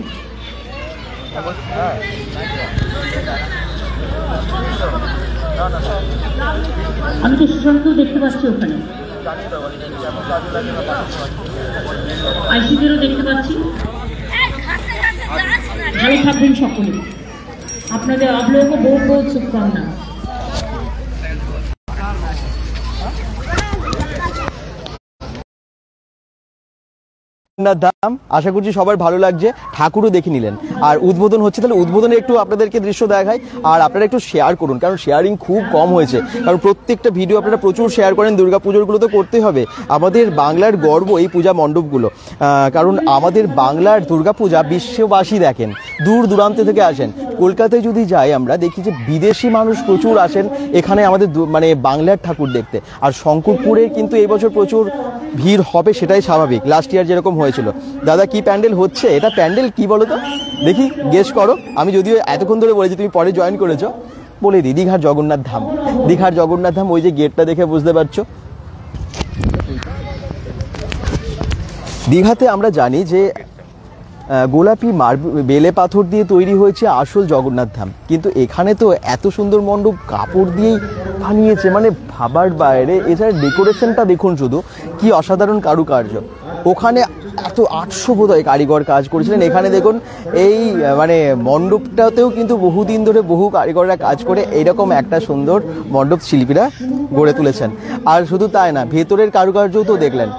আমি তো সুশান্তও দেখতে পাচ্ছি ওখানে, আইসিডিরও দেখতে পাচ্ছি। ভালো থাকবেন সকলে, আপনাদের আবলোকে বহুত বহুত শুভকামনা। দাম আশা করছি সবার ভালো লাগছে, ঠাকুরও দেখে নিলেন আর উদ্বোধন হচ্ছে, তাহলে উদ্বোধনে একটু আপনাদেরকে দৃশ্য দেখাই আর আপনারা একটু শেয়ার করুন, কারণ শেয়ারিং খুব কম হয়েছে। কারণ প্রত্যেকটা ভিডিও আপনারা প্রচুর শেয়ার করেন, দুর্গাপুজোরগুলো তো করতেই হবে। আমাদের বাংলার গর্ব এই পূজা মণ্ডপগুলো, কারণ আমাদের বাংলার দুর্গাপূজা বিশ্ববাসী দেখেন, দূর দূরান্ত থেকে আসেন। কলকাতায় যদি যাই আমরা দেখি যে বিদেশি মানুষ প্রচুর আসেন এখানে আমাদের মানে বাংলার ঠাকুর দেখতে। আর শঙ্করপুরে কিন্তু এই বছর প্রচুর ভিড় হবে, সেটাই স্বাভাবিক, লাস্ট ইয়ার যেরকম হয়েছিল। দাদা কি প্যান্ডেল হচ্ছে? এটা প্যান্ডেল কি বলো তো দেখি, গেস করো। আমি যদিও এতক্ষণ ধরে বলেছি, তুমি পরে জয়েন করেছো, বলে দিই দীঘার জগন্নাথ ধাম। দীঘার জগন্নাথ ধাম, ওই যে গেটটা দেখে বুঝতে পারছো। দীঘাতে আমরা জানি যে গোলাপি বেলে পাথর দিয়ে তৈরি হয়েছে আসল জগন্নাথ ধাম, কিন্তু এখানে তো এত সুন্দর মণ্ডপ কাপড় দিয়েই বানিয়েছে, মানে ভাবার বাইরে। এছাড়া ডেকোরেশনটা দেখুন শুধু, কি অসাধারণ কারুকার্য। ওখানে এত 800 বোধহয় কারিগর কাজ করেছিলেন, এখানে দেখুন এই মানে মণ্ডপটাতেও কিন্তু বহুদিন ধরে বহু কারিগররা কাজ করে এইরকম একটা সুন্দর মণ্ডপ শিল্পীরা গড়ে তুলেছেন। আর শুধু তাই না, ভেতরের কারুকার্যও তো দেখলেন।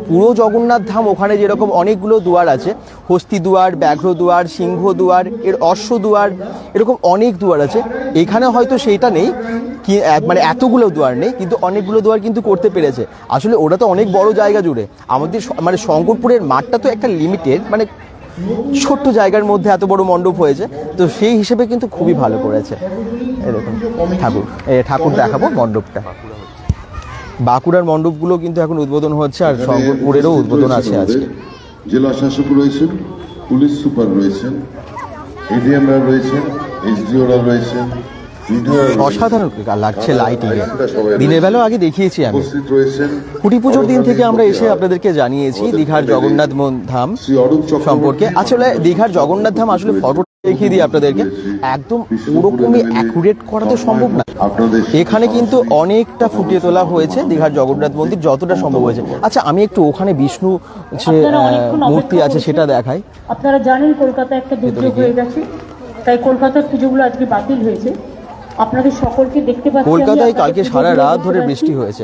পুরো জগন্নাথ ধাম ওখানে যেরকম অনেকগুলো দুয়ার আছে, হস্তি দুয়ার, ব্যাঘ্র দুয়ার, সিংহ দুয়ার, এর অশ্ব দুয়ার, এরকম অনেক দুয়ার আছে। এখানে হয়তো সেইটা নেই, কি মানে এতগুলো দুয়ার নেই, কিন্তু অনেকগুলো দুয়ার কিন্তু করতে পেরেছে। আসলে ওটা তো অনেক বড় জায়গা জুড়ে, আমাদের মানে শঙ্করপুরের মাঠটা তো একটা লিমিটেড, মানে ছোট্ট জায়গার মধ্যে এত বড় মণ্ডপ হয়েছে, তো সেই হিসেবে কিন্তু খুবই ভালো করেছে। এরকম ঠাকুর দেখাবো মণ্ডপটা। বাঁকুড়ার মণ্ডপগুলো কিন্তু এখন উদ্বোধন হচ্ছে, আর শঙ্করপুরেরও উদ্বোধন আছে আজকে। জেলা শাসক রয়েছেন, পুলিশ সুপার রয়েছেন, এডিএমরা রয়েছেন, এসডিওরা রয়েছেন, অসাধারণ লাগছে লাইটিং। দিনের বেলাও আগে দেখিয়েছি আমি। উপস্থিত রয়েছেন খুঁটি পুজোর দিন থেকে আমরা এসে আপনাদেরকে জানিয়েছি দীঘার জগন্নাথ ধাম সম্পর্কে। আসলে দীঘার জগন্নাথ ধাম আসলে ফটো দেখিয়ে দিই আপনাদেরকে, একদম ওরকমই অ্যাকুরেট করা তো সম্ভব না। এখানে কিন্তু অনেকটা ফুটিয়ে তোলা হয়েছে দীঘার জগন্নাথ মন্দির যতটা সম্ভব হয়েছে। আচ্ছা, আমি একটু ওখানে বিষ্ণু যে মূর্তি আছে সেটা দেখাই। আপনারা জানেন কলকাতায় একটা দুর্যোগ হয়ে গেছে, তাই কলকাতার পুজোগুলো আজকে বাতিল হয়েছে। আপনাদের সকলকে দেখতে পাচ্ছি কলকাতায় কালকে সারা রাত ধরে বৃষ্টি হয়েছে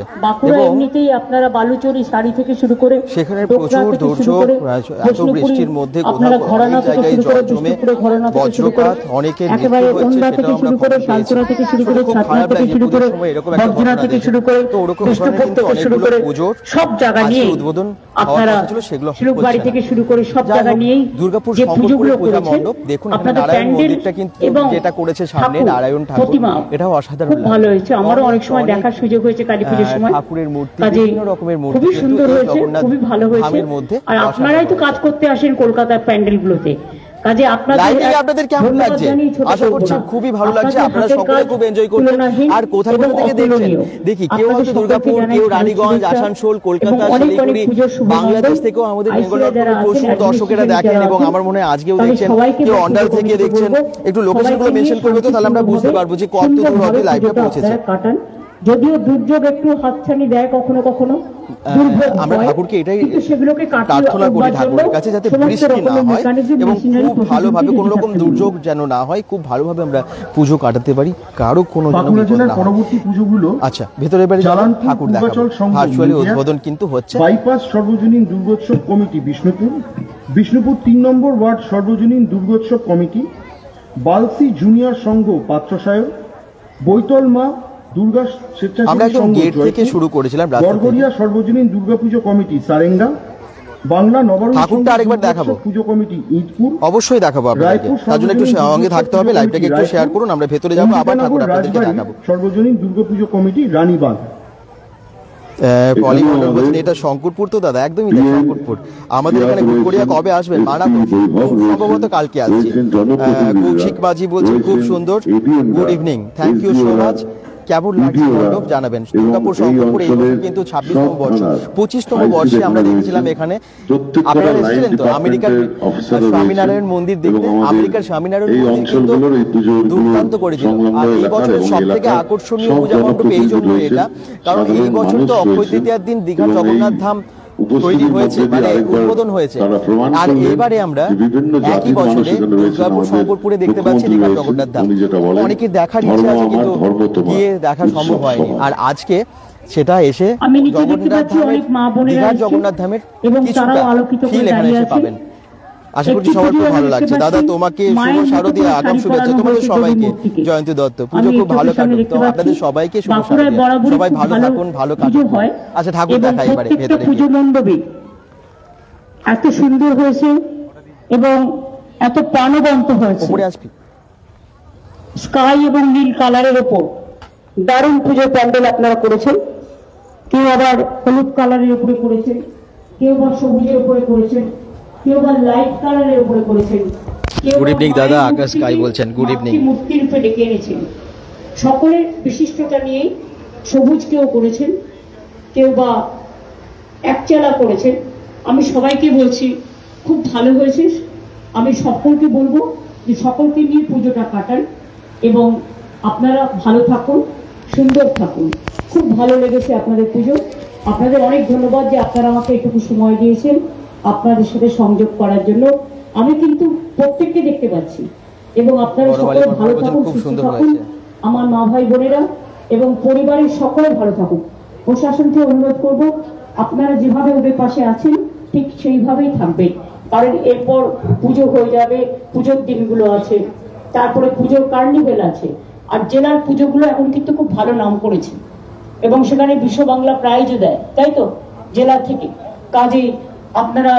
এবং এমনিতেই আপনারা বালুচরি শাড়ি থেকে শুরু করে সেখানে প্রচুর দুর্যোগ, এত বৃষ্টির মধ্যে কোথাও অনেক জায়গায় জল জমে বজ্রপাত, অনেকের মৃত্যু হচ্ছে সেটা আমরা খবর পেয়েছি। খুব খারাপ লাগে পুজোর সময় এরকম একটা ঘটনা দেখে। তো ওরকম ধরনের কিন্তু অনেকগুলো পুজোর সব জায়গা নিয়ে উদ্বোধন আপনারা সেগুলো বাড়ি থেকে শুরু করে সব জায়গা নিয়েই দুর্গাপুর শঙ্করপুরের পূজা মণ্ডপ দেখুন, নারায়ণ মন্দিরটা কিন্তু যেটা করেছে সামনে নারায়ণ ঠাকুর, এটাও অসাধারণ, খুব ভালো হয়েছে। আমারও অনেক সময় দেখার সুযোগ হয়েছে কালী পুজোর সময়। ঠাকুরের মূর্তি, বিভিন্ন রকমের মূর্তি খুবই সুন্দর হয়েছে, খুবই ভালো হয়েছে। আর আপনারাই তো কাজ করতে আসেন কলকাতার প্যান্ডেলগুলোতে, কাজে আপনাদের কেমন লাগছে? আশা করছি খুবই ভালো লাগছে, আপনারা সকলে খুব এনজয় করছেন। আর কোথায় কোথা থেকে দেখছেন দেখি, কেউ হয়তো দুর্গাপুর, কেউ রানীগঞ্জ, আসানসোল, কলকাতা, শিলিগুড়ি, বাংলাদেশ থেকেও আমাদের বেঙ্গল প্রচুর দর্শকেরা দেখেন এবং আমার মনে হয় আজকেও দেখছেন। কেউ অন্ডাল থেকে দেখছেন, একটু লোকেশনগুলো মেনশন করবে তো তাহলে আমরা বুঝতে পারবো যে কত দূর হবে লাইভটা পৌঁছেছে। যদিও দুর্যোগ একটু হাতছানি দেয় কখনো কখনো, আমরা ঠাকুরকে এটাই প্রার্থনা করি ঠাকুরের কাছে যাতে বৃষ্টি না হয় এবং খুব ভালোভাবে কোনো রকম দুর্যোগ যেন না হয়, খুব ভালোভাবে আমরা পুজো কাটাতে পারি, কারো কোনো পরবর্তী পুজোগুলো। আচ্ছা, ভেতরে বাড়ি ঠাকুর দেখাবো, ভার্চুয়ালি উদ্বোধন কিন্তু হচ্ছে। বাইপাস সর্বজনীন দুর্গোৎসব কমিটি বিষ্ণুপুর 3 নম্বর ওয়ার্ড সর্বজনীন দুর্গোৎসব কমিটি, বালসি জুনিয়র সংঘ পাত্রসায়ক, বৈতল মা দুর্গা আমরা একদম গেট থেকে শুরু করেছিলাম, গড়গড়িয়া সর্বজনীন দুর্গাপুজো কমিটি সারেঙ্গা, বাংলা নবরণ ঠাকুরটা আরেকবার দেখাবো, পুজো কমিটি ঈদপুর অবশ্যই দেখাবো আপনাদেরকে, তার জন্য একটু সঙ্গে থাকতে হবে, লাইভটাকে একটু শেয়ার করুন, আমরা ভেতরে যাবো, আবার ঠাকুর আপনাদেরকে দেখাবো। সর্বজনীন দুর্গাপুজো কমিটি রানীবাগ। এটা শঙ্করপুর তো দাদা, একদমই শঙ্করপুর। আমাদের এখানে গড়গড়িয়া কবে আসবেন? মানা সম্ভবত কালকে আসছি। কৌশিক বাজি বলছেন খুব সুন্দর, good evening, thank you so much. কেমন লাগছে মণ্ডপ জানাবেন। দুর্গাপুর শঙ্করপুর এই কিন্তু 26তম বর্ষ, 25তম বর্ষে আমরা দেখেছিলাম এখানে। আপনারা এসেছিলেন তো আমেরিকার স্বামীনারায়ণ মন্দির দেখতে? আমেরিকার স্বামীনারায়ণ মন্দির কিন্তু দুর্দান্ত করেছিল। আর এই বছরের সব থেকে আকর্ষণীয় পূজা মণ্ডপ এই জন্য এটা, কারণ এই বছর তো অক্ষয় তৃতীয়ার দিন দীঘার জগন্নাথ ধাম তৈরি হয়েছে, মানে উদ্বোধন হয়েছে। আর এবারে আমরা একই বছরে দুর্গাপুর শঙ্করপুরে দেখতে পাচ্ছি দীঘার জগন্নাথ ধাম। অনেকের দেখার ইচ্ছা আছে কিন্তু গিয়ে দেখা সম্ভব হয়নি। আর আজকে সেটা এসে দীঘার জগন্নাথ ধামের কিছুটা ফিল এখানে এসে পাবেন। আশা করছি সবার খুব ভালো লাগছে। দাদা তোমাকে শুভ শারদীয়া, আগাম শুভেচ্ছা তোমাদের সবাইকে। জয়ন্তী দত্ত, পুজো খুব ভালো কাটুক। তো আপনাদের সবাইকে শুভ শারদীয়া, সবাই ভালো থাকুন, ভালো কাটুক। আচ্ছা, ঠাকুর দেখা এবারে ভেতরে। পুজো মণ্ডপে এত সুন্দর হয়েছে এবং এত প্রাণবন্ত হয়েছে, উপরে আসবি, স্কাই এবং নীল কালারের ওপর দারুণ পুজো প্যান্ডেল আপনারা করেছেন। কেউ আবার হলুদ কালারের উপরে করেছেন, কেউ আবার সবুজের উপরে করেছেন, কেউ আবার লাইট কালারের উপরে করেছেন। গুড ইভিনিং দাদা, আকাশ স্কাই বলছেন, গুড ইভিনিং। মূর্তির রূপে ডেকে এনেছেন, সকলের বিশিষ্টতা নিয়েই সবুজ কেউ করেছেন, কেউ বা একচালা করেছেন। আমি সবাইকে বলছি খুব ভালো হয়েছে। আমি সকলকে বলবো যে সকলকে নিয়ে পুজোটা কাটান এবং আপনারা ভালো থাকুন, সুন্দর থাকুন। খুব ভালো লেগেছে আপনাদের পুজো। আপনাদের অনেক ধন্যবাদ যে আপনারা আমাকে একটু সময় দিয়েছেন আপনাদের সাথে সংযোগ করার জন্য। আমি কিন্তু প্রত্যেককে দেখতে পাচ্ছি এবং আপনারা সকলে ভালো থাকুন, সুস্থ থাকুন, আমার মা ভাই বোনেরা এবং পরিবারের সকলে ভালো থাকুন। প্রশাসনকে অনুরোধ করব আপনারা যেভাবে ওদের পাশে আছেন ঠিক সেইভাবেই থাকবেন, কারণ এরপর পুজো হয়ে যাবে, পুজোর দিনগুলো আছে, তারপরে পুজোর কার্নিভেল আছে। আর জেলার পুজোগুলো এখন কিন্তু খুব ভালো নাম করেছে এবং সেখানে বিশ্ব বাংলা প্রাইজও দেয়, তাই তো, জেলা থেকে। কাজে আপনারা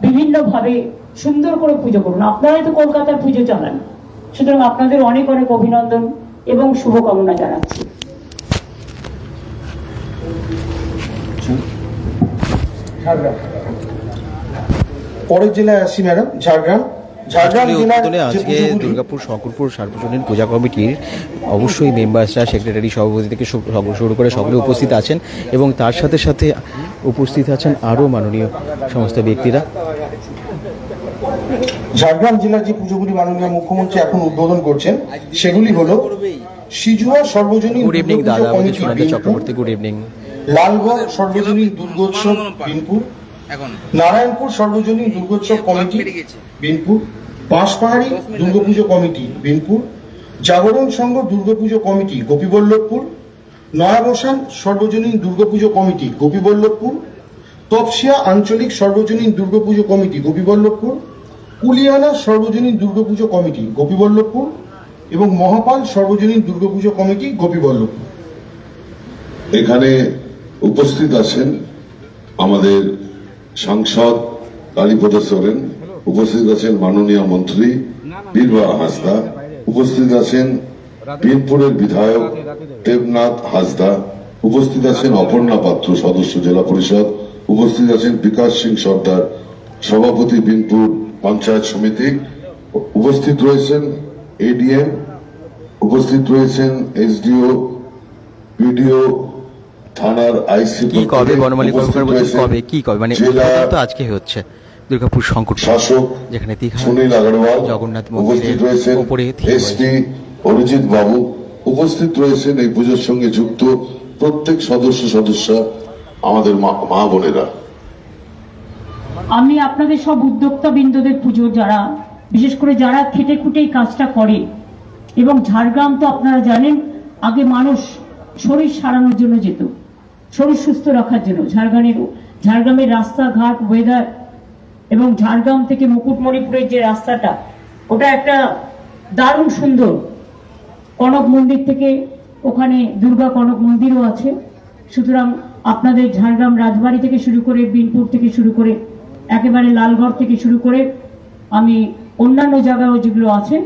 বিভিন্নভাবে সুন্দর করে পুজো করুন। আপনারাই তো কলকাতার পুজো চালান, সুতরাং আপনাদের অনেক অনেক অভিনন্দন এবং শুভকামনা জানাচ্ছি। পরের জেলায় আসছি ম্যাডাম, ঝাড়গ্রাম। ঝাড়গ্রাম জেলার যে আজকে পুজোগুলি দুর্গাপুর শঙ্করপুর সার্বজনীন পূজা কমিটির অবশ্যই মেম্বার্সরা, সেক্রেটারি, সভাপতি থেকে শুরু করে সকলে উপস্থিত আছেন এবং তার সাথে সাথে উপস্থিত আছেন আরও মাননীয় সমস্ত ব্যক্তিরা। ঝাড়গ্রাম জেলার যে পুজোগুলি মাননীয় মুখ্যমন্ত্রী এখন উদ্বোধন করছেন সেগুলি হলো সিজুয়া সর্বজনীন গুড ইভিনিং দুর্গাপুজো দাদা, আমাদের committee Sunanda Binpur, Chakraborty, good evening. Lalgarh সর্বজনীন দুর্গোৎসব বিনপুর, নারায়ণপুর সর্বজনীন দুর্গোৎসব কমিটি বিনপুর, বাঁশপাহাড়ি দুর্গাপুজো কমিটি বিনপুর, জাগরণ সংঘ দুর্গাপুজো কমিটি গোপীবল্লভপুর, নয়াবসান সর্বজনীন দুর্গাপুজো কমিটি গোপীবল্লভপুর, তপসিয়া আঞ্চলিক সর্বজনীন দুর্গাপুজো কমিটি গোপীবল্লভপুর, কুলিয়ানা সর্বজনীন দুর্গাপুজো কমিটি গোপীবল্লভপুর এবং মহাপাল সর্বজনীন দুর্গাপুজো কমিটি গোপীবল্লভপুর। এখানে উপস্থিত আছেন আমাদের সাংসদ কালীপদ সোরেন, উপস্থিত আছেন মাননীয় মন্ত্রী বীরবার হাঁসদা, উপস্থিত আছেন বিনপুরের বিধায়ক দেবনাথ হাঁসদা, উপস্থিত আছেন অপর্ণা পাত্র সদস্য জেলা পরিষদ, উপস্থিত আছেন বিকাশ সিং সর্দার সভাপতি বিনপুর পঞ্চায়েত সমিতি, উপস্থিত রয়েছেন এডিএম, উপস্থিত রয়েছেন এসডিও, বিডিও, থানার আইসি, কি কবে বনমালী কর্মকার বলছেন কবে কি কবে মানে তো আজকে হচ্ছে দুর্গাপুর শঙ্করপুর শাসক যেখানে দীঘা সুনীল আগরওয়াল, জগন্নাথ উপস্থিত মন্দিরের রয়েছেন উপরে এসপি অরিজিৎ বাবু, উপস্থিত রয়েছেন এই পুজোর সঙ্গে যুক্ত প্রত্যেক সদস্য আমাদের মা বোনেরা। আমি আপনাদের সব উদ্যোক্তা বৃন্দদের পুজো, যারা বিশেষ করে যারা খেটে খুঁটে এই কাজটা করে, এবং ঝাড়গ্রাম তো আপনারা জানেন আগে মানুষ শরীর সারানোর জন্য যেত, শরীর সুস্থ রাখার জন্য। ঝাড়গ্রামের রাস্তাঘাট, ওয়েদার এবং ঝাড়গ্রাম থেকে মুকুটমণিপুরের যে রাস্তাটা, ওটা একটা দারুণ সুন্দর। কনক মন্দির থেকে ওখানে দুর্গা কনক মন্দিরও আছে। সুতরাং আপনাদের ঝাড়গ্রাম রাজবাড়ি থেকে শুরু করে, বিনপুর থেকে শুরু করে, একেবারে লালগড় থেকে শুরু করে আমি অন্যান্য জায়গায়ও যেগুলো আছে,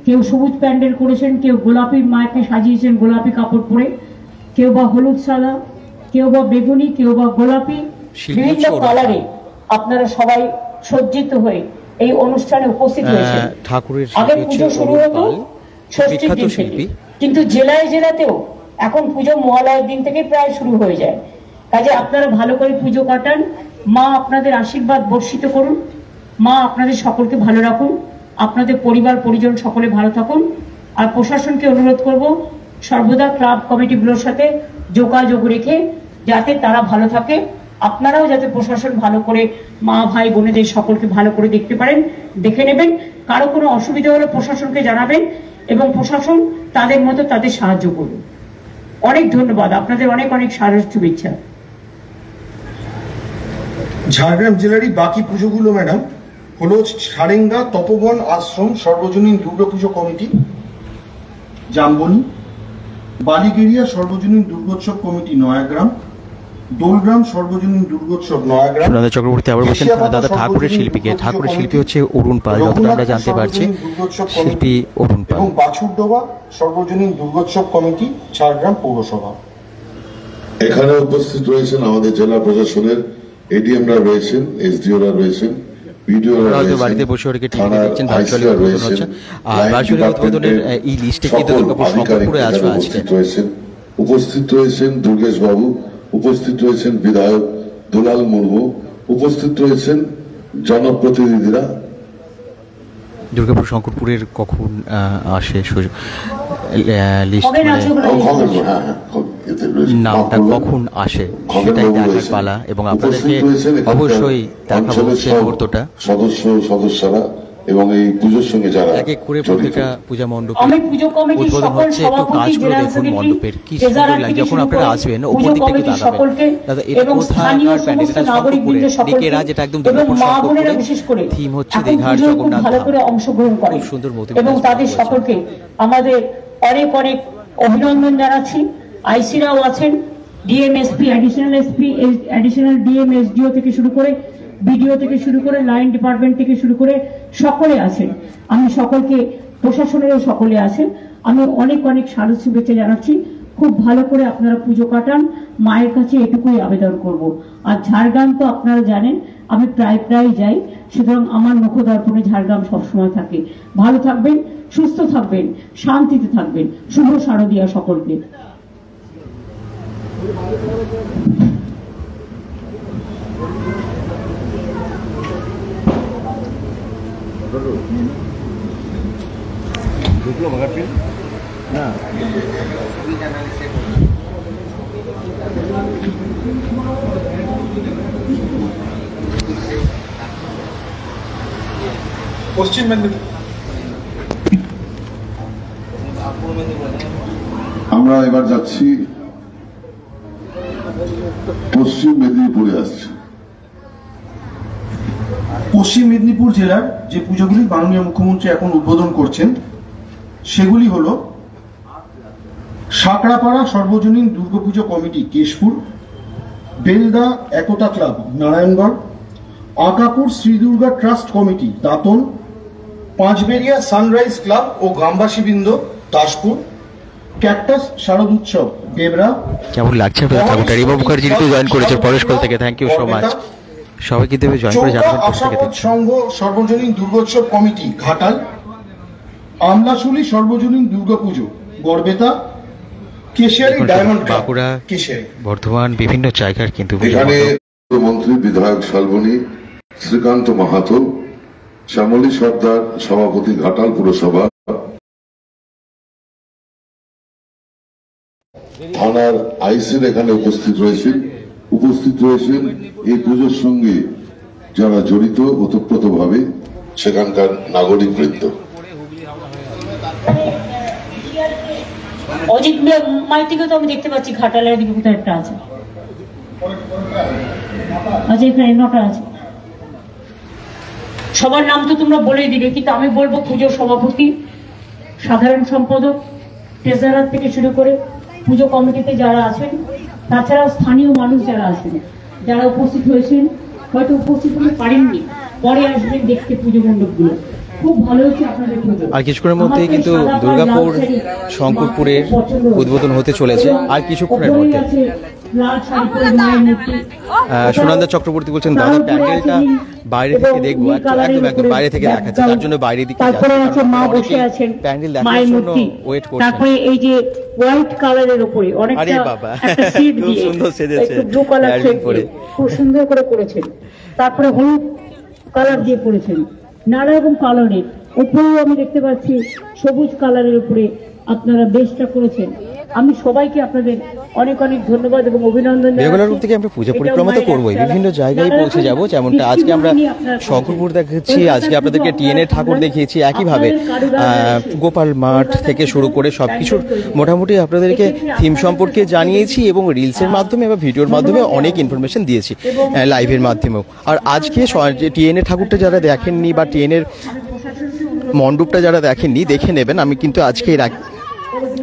কেউ সবুজ প্যান্ডেল করেছেন, কেউ গোলাপি মাকে সাজিয়েছেন গোলাপি কাপড় পরে, কেউ বা হলুদ সাদা, কেউ বা বেগুনি, কেউ বা গোলাপি, বিভিন্ন কালারে আপনারা সবাই সজ্জিত হয়ে এই অনুষ্ঠানে উপস্থিত হয়েছেন। আগে পুজো শুরু হতো ষষ্ঠীর দিন থেকে, কিন্তু জেলায় জেলাতেও এখন পুজো মহালয়ের দিন থেকে প্রায় শুরু হয়ে যায়। কাজে আপনারা ভালো করে পুজো কাটান, মা আপনাদের আশীর্বাদ বর্ষিত করুন, মা আপনাদের সকলকে ভালো রাখুন, আপনাদের পরিবার পরিজন সকলে ভালো থাকুন। আর প্রশাসনকে অনুরোধ করব সর্বদা ক্লাব কমিটিগুলোর সাথে যোগাযোগ রেখে যাতে তারা ভালো থাকে, আপনারাও যাতে প্রশাসন ভালো করে মা ভাই বোনেদের সকলকে ভালো করে দেখতে পারেন, দেখে নেবেন। কারো কোনো অসুবিধা হলে প্রশাসনকে জানাবেন এবং প্রশাসন তাদের মতো তাদের সাহায্য করবে। অনেক ধন্যবাদ, আপনাদের অনেক অনেক শুভেচ্ছা। ঝাড়গ্রাম জেলারই বাকি পুজোগুলো ম্যাডাম হলো সারেঙ্গা তপবন আশ্রম সর্বজনীন দুর্গাপুজো কমিটি জামবনি, বালিগেরিয়া সর্বজনীন দুর্গোৎসব কমিটি নয়াগ্রাম, দোলগ্রাম সর্বজনীন দুর্গোৎসব নয়াগ্রাম। সুনন্দা চক্রবর্তী আবার বলছেন দাদা ঠাকুরের শিল্পীকে, ঠাকুরের শিল্পী হচ্ছে অরুণ পাল, যতটা আমরা জানতে পারছি শিল্পী অরুণ পাল। এবং বাছুরডোবা সর্বজনীন দুর্গোৎসব কমিটি ঝাড়গ্রাম পৌরসভা। এখানে উপস্থিত রয়েছেন আমাদের জেলা প্রশাসনের এডিএমরা রয়েছেন, এসডিওরা রয়েছেন, বাড়িতে বসে ওদেরকে টিভি দেখছেন, ভার্চুয়ালি উদ্বোধন হচ্ছে। আর ভার্চুয়ালি উদ্বোধনের এই লিস্টে কিন্তু দুর্গাপুর শঙ্করপুরে আছে আজকে। উপস্থিত রয়েছেন দুর্গেশ বাবু, উপস্থিত রয়েছেন বিধায়ক দুলাল মুর্মু, উপস্থিত রয়েছেন জনপ্রতিনিধিরা। দুর্গাপুর শঙ্করপুরের কখন আসে লিস্ট, নামটা কখন আসে সেটাই দেখার পালা, এবং আপনাদেরকে অবশ্যই দেখাবো সেই মুহূর্তটা। সদস্যরা এবং এই পুজোর সঙ্গে যারা এক এক করে প্রত্যেকটা পূজা মণ্ডপে উদ্বোধন হচ্ছে। একটু কাজগুলো দেখুন মণ্ডপের, কি সুন্দর লাগে। যখন আপনারা আসবেন ওপর দিকটা একটু তাকাবেন দাদা, এটা কোথাকার প্যান্ডেলটা শঙ্করপুরে দিকেরা, যেটা একদম দুর্গাপুর শঙ্করপুরে থিম হচ্ছে দীঘার জগন্নাথ ধাম। খুব সুন্দর মোটিভ, এবং তাদের সকলকে আমাদের অনেক অনেক অভিনন্দন জানাচ্ছি। আইসিরাও আছেন, ডিএমএসপি, অ্যাডিশনাল ডিএম, এসডিও থেকে শুরু করে, বিডিও থেকে শুরু করে, লাইন ডিপার্টমেন্ট থেকে শুরু করে সকলে আছেন। আমি সকলকে, প্রশাসনেরও সকলে আছেন, আমি অনেক অনেক শারদ শুভেচ্ছা জানাচ্ছি। খুব ভালো করে আপনারা পুজো কাটান, মায়ের কাছে এটুকুই আবেদন করব। আর ঝাড়গ্রাম তো আপনারা জানেন আমি প্রায় যাই, সুতরাং আমার মুখদর্পণে ঝাড়গ্রাম সবসময় থাকে। ভালো থাকবেন, সুস্থ থাকবেন, শান্তিতে থাকবেন। শুভ শারদীয়া সকলকে। পশ্চিম মেদিনীপুর আমরা এবার যাচ্ছি পশ্চিম মেদিনীপুরে আসছি। পশ্চিম মেদিনীপুর জেলার যে পুজোগুলি মাননীয় মুখ্যমন্ত্রী এখন উদ্বোধন করছেন সেগুলি হলো সাঁকড়াপাড়া সর্বজনীন Durgapujo committee Keshpur, Belda Ekta club Narayangarh, Akapur Shri Durga trust committee Dantan, Panchberia sunrise club ও গ্রামবাসীবৃন্দ দাসপুর, ক্যাকটাস শারদ উৎসব বেবরা। কেমন লাগছে আপনাদের ঠাকুরটা? রিমা মুখার্জি কিন্তু জয়েন করেছে পরেশকল থেকে, থ্যাংক ইউ সো মাচ। সবাই কিন্তু জয়েন করে জানাবেন আশাপদ সংঘ সর্বজনীন দুর্গোৎসব কমিটি ঘাটাল, আমলাশুলি সর্বজনীন দুর্গাপুজো গড়বেতা, কেশিয়ারি ডায়মন্ড বাঁকুড়া, কেশিয়ারি বর্ধমান, বিভিন্ন জায়গার কিন্তু এখানে মন্ত্রী বিধায়ক শালবনী, শ্রীকান্ত মাহাতো, শ্যামলী সর্দার সভাপতি ঘাটাল পুরসভা, থানার আইসির এখানে উপস্থিত রয়েছেন এই পুজোর সঙ্গে যারা জড়িত ওতপ্রোতভাবে সেখানকার নাগরিক বৃন্দ। অজিত মাইতিকে তো আমি দেখতে পাচ্ছি ঘাটালের দিকে কোথাও একটা আছে। আচ্ছা, এখানে 9টা আছে। সবার নাম তো তোমরা বলেই দিবে, কিন্তু আমি বলবো পুজোর সভাপতি, সাধারণ সম্পাদক, ট্রেজারার থেকে শুরু করে পুজো কমিটিতে যারা আছেন, তাছাড়াও স্থানীয় মানুষ যারা আছেন, যারা উপস্থিত হয়েছেন, হয়তো উপস্থিত হতে পারেননি, পরে আসবেন দেখতে পুজো মণ্ডপগুলো। খুব ভালো হচ্ছে আপনাদের পুজো। আর কিছুক্ষণের মধ্যেই কিন্তু দুর্গাপুর শঙ্করপুরের উদ্বোধন হতে চলেছে আর কিছুক্ষণের মধ্যে। সুনন্দা চক্রবর্তী বলছেন, দাদা প্যান্ডেলটা বাইরে থেকে দেখবো, একদম বাইরে থেকে দেখাচ্ছে, তার জন্য বাইরের দিকে প্যান্ডেল দেখার জন্য ওয়েট করছে। তারপরে এই যে হোয়াইট কালারের উপরে অনেকটা একটা সিট দিয়ে একটু ব্লু কালার করে খুব সুন্দর করে করেছেন। তারপরে হলুদ কালার দিয়ে করেছেন, নানা রকম কালারের উপরেও আমি দেখতে পাচ্ছি সবুজ কালারের উপরে আপনারা বেশটা করেছেন। আমি সবাইকে আপনাদের অনেক ধন্যবাদ এবং অভিনন্দন বেঙ্গলুরু থেকে আমরা পূজা পরিক্রমা তো করবোই, বিভিন্ন জায়গায় পৌঁছে যাব, যেমনটা আজকে আমরা শঙ্করপুর দেখাচ্ছি, আজকে আপনাদেরকে টিএনএ ঠাকুর দেখিয়েছি, একইভাবে গোপাল মাঠ থেকে শুরু করে সবকিছুর মোটামুটি আপনাদেরকে থিম সম্পর্কে জানিয়েছি এবং রিলসের মাধ্যমে বা ভিডিওর মাধ্যমে অনেক ইনফরমেশন দিয়েছি, লাইভের মাধ্যমেও। আর আজকে টিএনএ ঠাকুরটা যারা দেখেননি বা টিএনএর মণ্ডপটা যারা দেখেননি দেখে নেবেন, আমি কিন্তু আজকে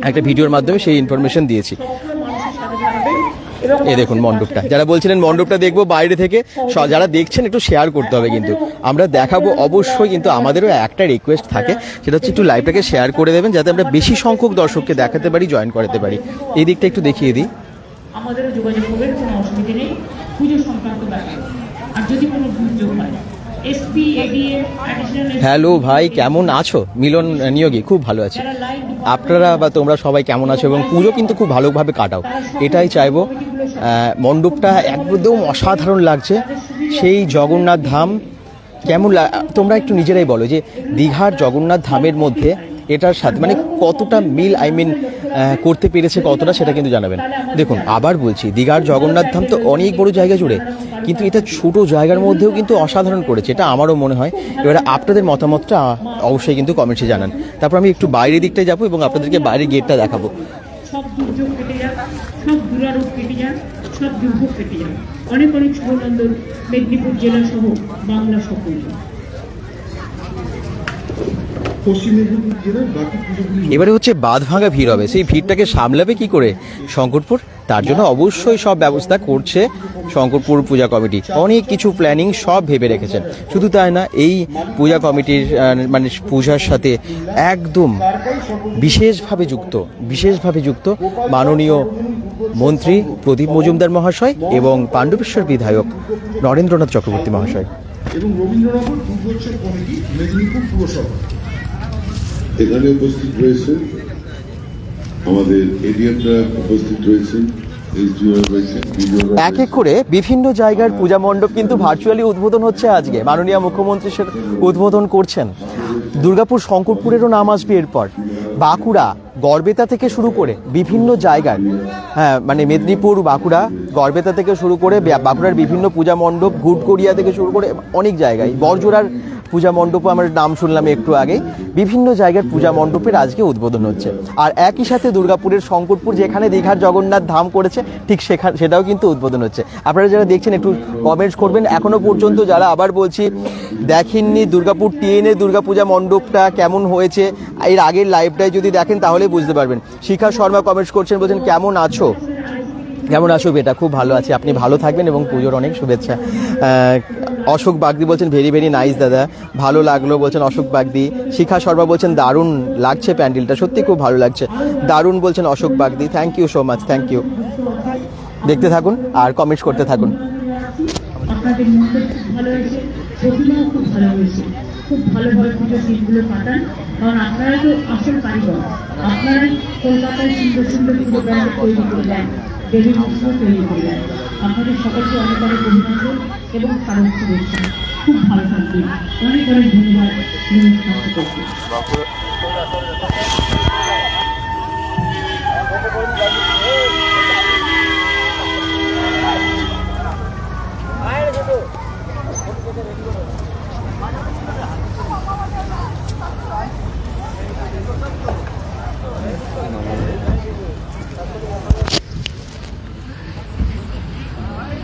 একটা ভিডিওর মাধ্যমে সেই ইনফরমেশন দিয়েছি। এই দেখুন মণ্ডপটা, যারা বলছিলেন মণ্ডপটা দেখবো বাইরে থেকে, যারা দেখছেন একটু শেয়ার করতে হবে, কিন্তু আমরা দেখাবো অবশ্যই, কিন্তু আমাদেরও একটা রিকোয়েস্ট থাকে, সেটা হচ্ছে একটু লাইভটাকে শেয়ার করে দেবেন যাতে আমরা বেশি সংখ্যক দর্শককে দেখাতে পারি, জয়েন করাতে পারি। এই দিকটা একটু দেখিয়ে দিই। আমাদেরও যোগাযোগ করবেন, কোনো অসুবিধা নেই পুজো সংক্রান্ত ব্যাপারে। আর যদি কোনো দুর্যোগ হয়, হ্যালো ভাই, কেমন আছো? মিলন নিয়োগী, খুব ভালো আছি। আপনারা বা তোমরা সবাই কেমন আছো এবং পুজো কিন্তু খুব ভালোভাবে কাটাও, এটাই চাইবো। মণ্ডপটা একদম অসাধারণ লাগছে, সেই জগন্নাথ ধাম কেমন তোমরা একটু নিজেরাই বলো যে দীঘার জগন্নাথ ধামের মধ্যে এটার সাথে মানে কতটা মিল করতে পেরেছে কতটা, সেটা কিন্তু জানাবেন। দেখুন আবার বলছি, দীঘার জগন্নাথ ধাম তো অনেক বড় জায়গা জুড়ে, কিন্তু এটা ছোট জায়গার মধ্যেও কিন্তু অসাধারণ করেছে, এটা আমারও মনে হয়। এবারে আপনাদের মতামতটা অবশ্যই কিন্তু কমেন্টসে জানান। তারপর আমি একটু বাইরের দিকটায় যাবো এবং আপনাদেরকে বাইরের গেটটা দেখাবো। সব দুর্যোগ কেটে যাক, সব দুরারোগ কেটে যাক, সব দুর্ভোগ কেটে যাক। অনেক শুভনন্দন মেদিনীপুর জেলা সহ বাংলা সকল। এবারে হচ্ছে বাঁধ ভাঙা ভিড় হবে, সেই ভিড়টাকে সামলাবে কি করে শঙ্করপুর, তার জন্য অবশ্যই সব ব্যবস্থা করছে শঙ্করপুর পূজা কমিটি, অনেক কিছু প্ল্যানিং সব ভেবে রেখেছেন। শুধু তাই না, এই পূজা কমিটির মানে পূজার সাথে একদম বিশেষভাবে যুক্ত মাননীয় মন্ত্রী প্রদীপ মজুমদার মহাশয় এবং পাণ্ডবেশ্বর বিধায়ক নরেন্দ্রনাথ চক্রবর্তী মহাশয়। এবং রবীন্দ্রনগর দুর্গোৎসব কমিটি মেদিনীপুর পুরসভা। এখানে উপস্থিত রয়েছে আমাদের এডিএমরা উপস্থিত রয়েছেন, এসডিও রয়েছেন, এক এক করে বিভিন্ন জায়গার পূজা মণ্ডপ কিন্তু ভার্চুয়ালি উদ্বোধন হচ্ছে আজকে। মাননীয় মুখ্যমন্ত্রী সে উদ্বোধন করছেন। দুর্গাপুর শঙ্করপুরেরও নাম আসবে এরপর। বাঁকুড়া গড়বেতা থেকে শুরু করে বিভিন্ন জায়গার, হ্যাঁ মানে মেদিনীপুর, বাঁকুড়া, গড়বেতা থেকে শুরু করে বাঁকুড়ার বিভিন্ন পূজা মণ্ডপ, ঘুটগড়িয়া থেকে শুরু করে অনেক জায়গায়, বড়জোড়ার পূজা মণ্ডপও আমরা নাম শুনলাম একটু আগে। বিভিন্ন জায়গার পূজা মণ্ডপের আজকে উদ্বোধন হচ্ছে। আর একই সাথে দুর্গাপুরের শঙ্করপুর যেখানে দীঘার জগন্নাথ ধাম করেছে, ঠিক সেটাও কিন্তু উদ্বোধন হচ্ছে। আপনারা যারা দেখছেন একটু কমেন্টস করবেন। এখনো পর্যন্ত যারা, আবার বলছি, দেখেননি দুর্গাপুর টিএনএ দুর্গাপূজা মণ্ডপটা কেমন হয়েছে, এর আগের লাইভটাই যদি দেখেন তাহলে বুঝতে পারবেন। শিখা শর্মা কমেন্টস করছেন, বলছেন কেমন আছো, কেমন আছো বেটা? খুব ভালো আছি, আপনি ভালো থাকবেন এবং পুজোর অনেক শুভেচ্ছা। অশোক বাগদি বলছেন ভেরি ভেরি নাইস দাদা, ভালো লাগলো বলছেন অশোক বাগদি। শিখা শর্মা বলছেন দারুণ লাগছে প্যান্ডেলটা, সত্যি খুব ভালো লাগছে, দারুণ বলছেন Ashok Bagdi. Thank you so much, thank you. দেখতে থাকুন আর কমেন্টস করতে থাকুন। আপনাদের মধ্যে খুব ভালো হয়েছে, প্রতিমাও খুব ভালো হয়েছে, খুব ভালোভাবে পুজোর দিনগুলো কাটান, কারণ আপনারা তো আসল কারিগর। আপনারাই কলকাতায় সুন্দর সুন্দর পুজো প্যান্ডেল তৈরি করে দেন, দেবীর মূর্তিও তৈরি করে দেন। আপনাদের সকলকে অনেক অনেক অভিনন্দন এবং স্মারক শুভেচ্ছা। খুব ভালো থাকবেন, অনেক অনেক ধন্যবাদ।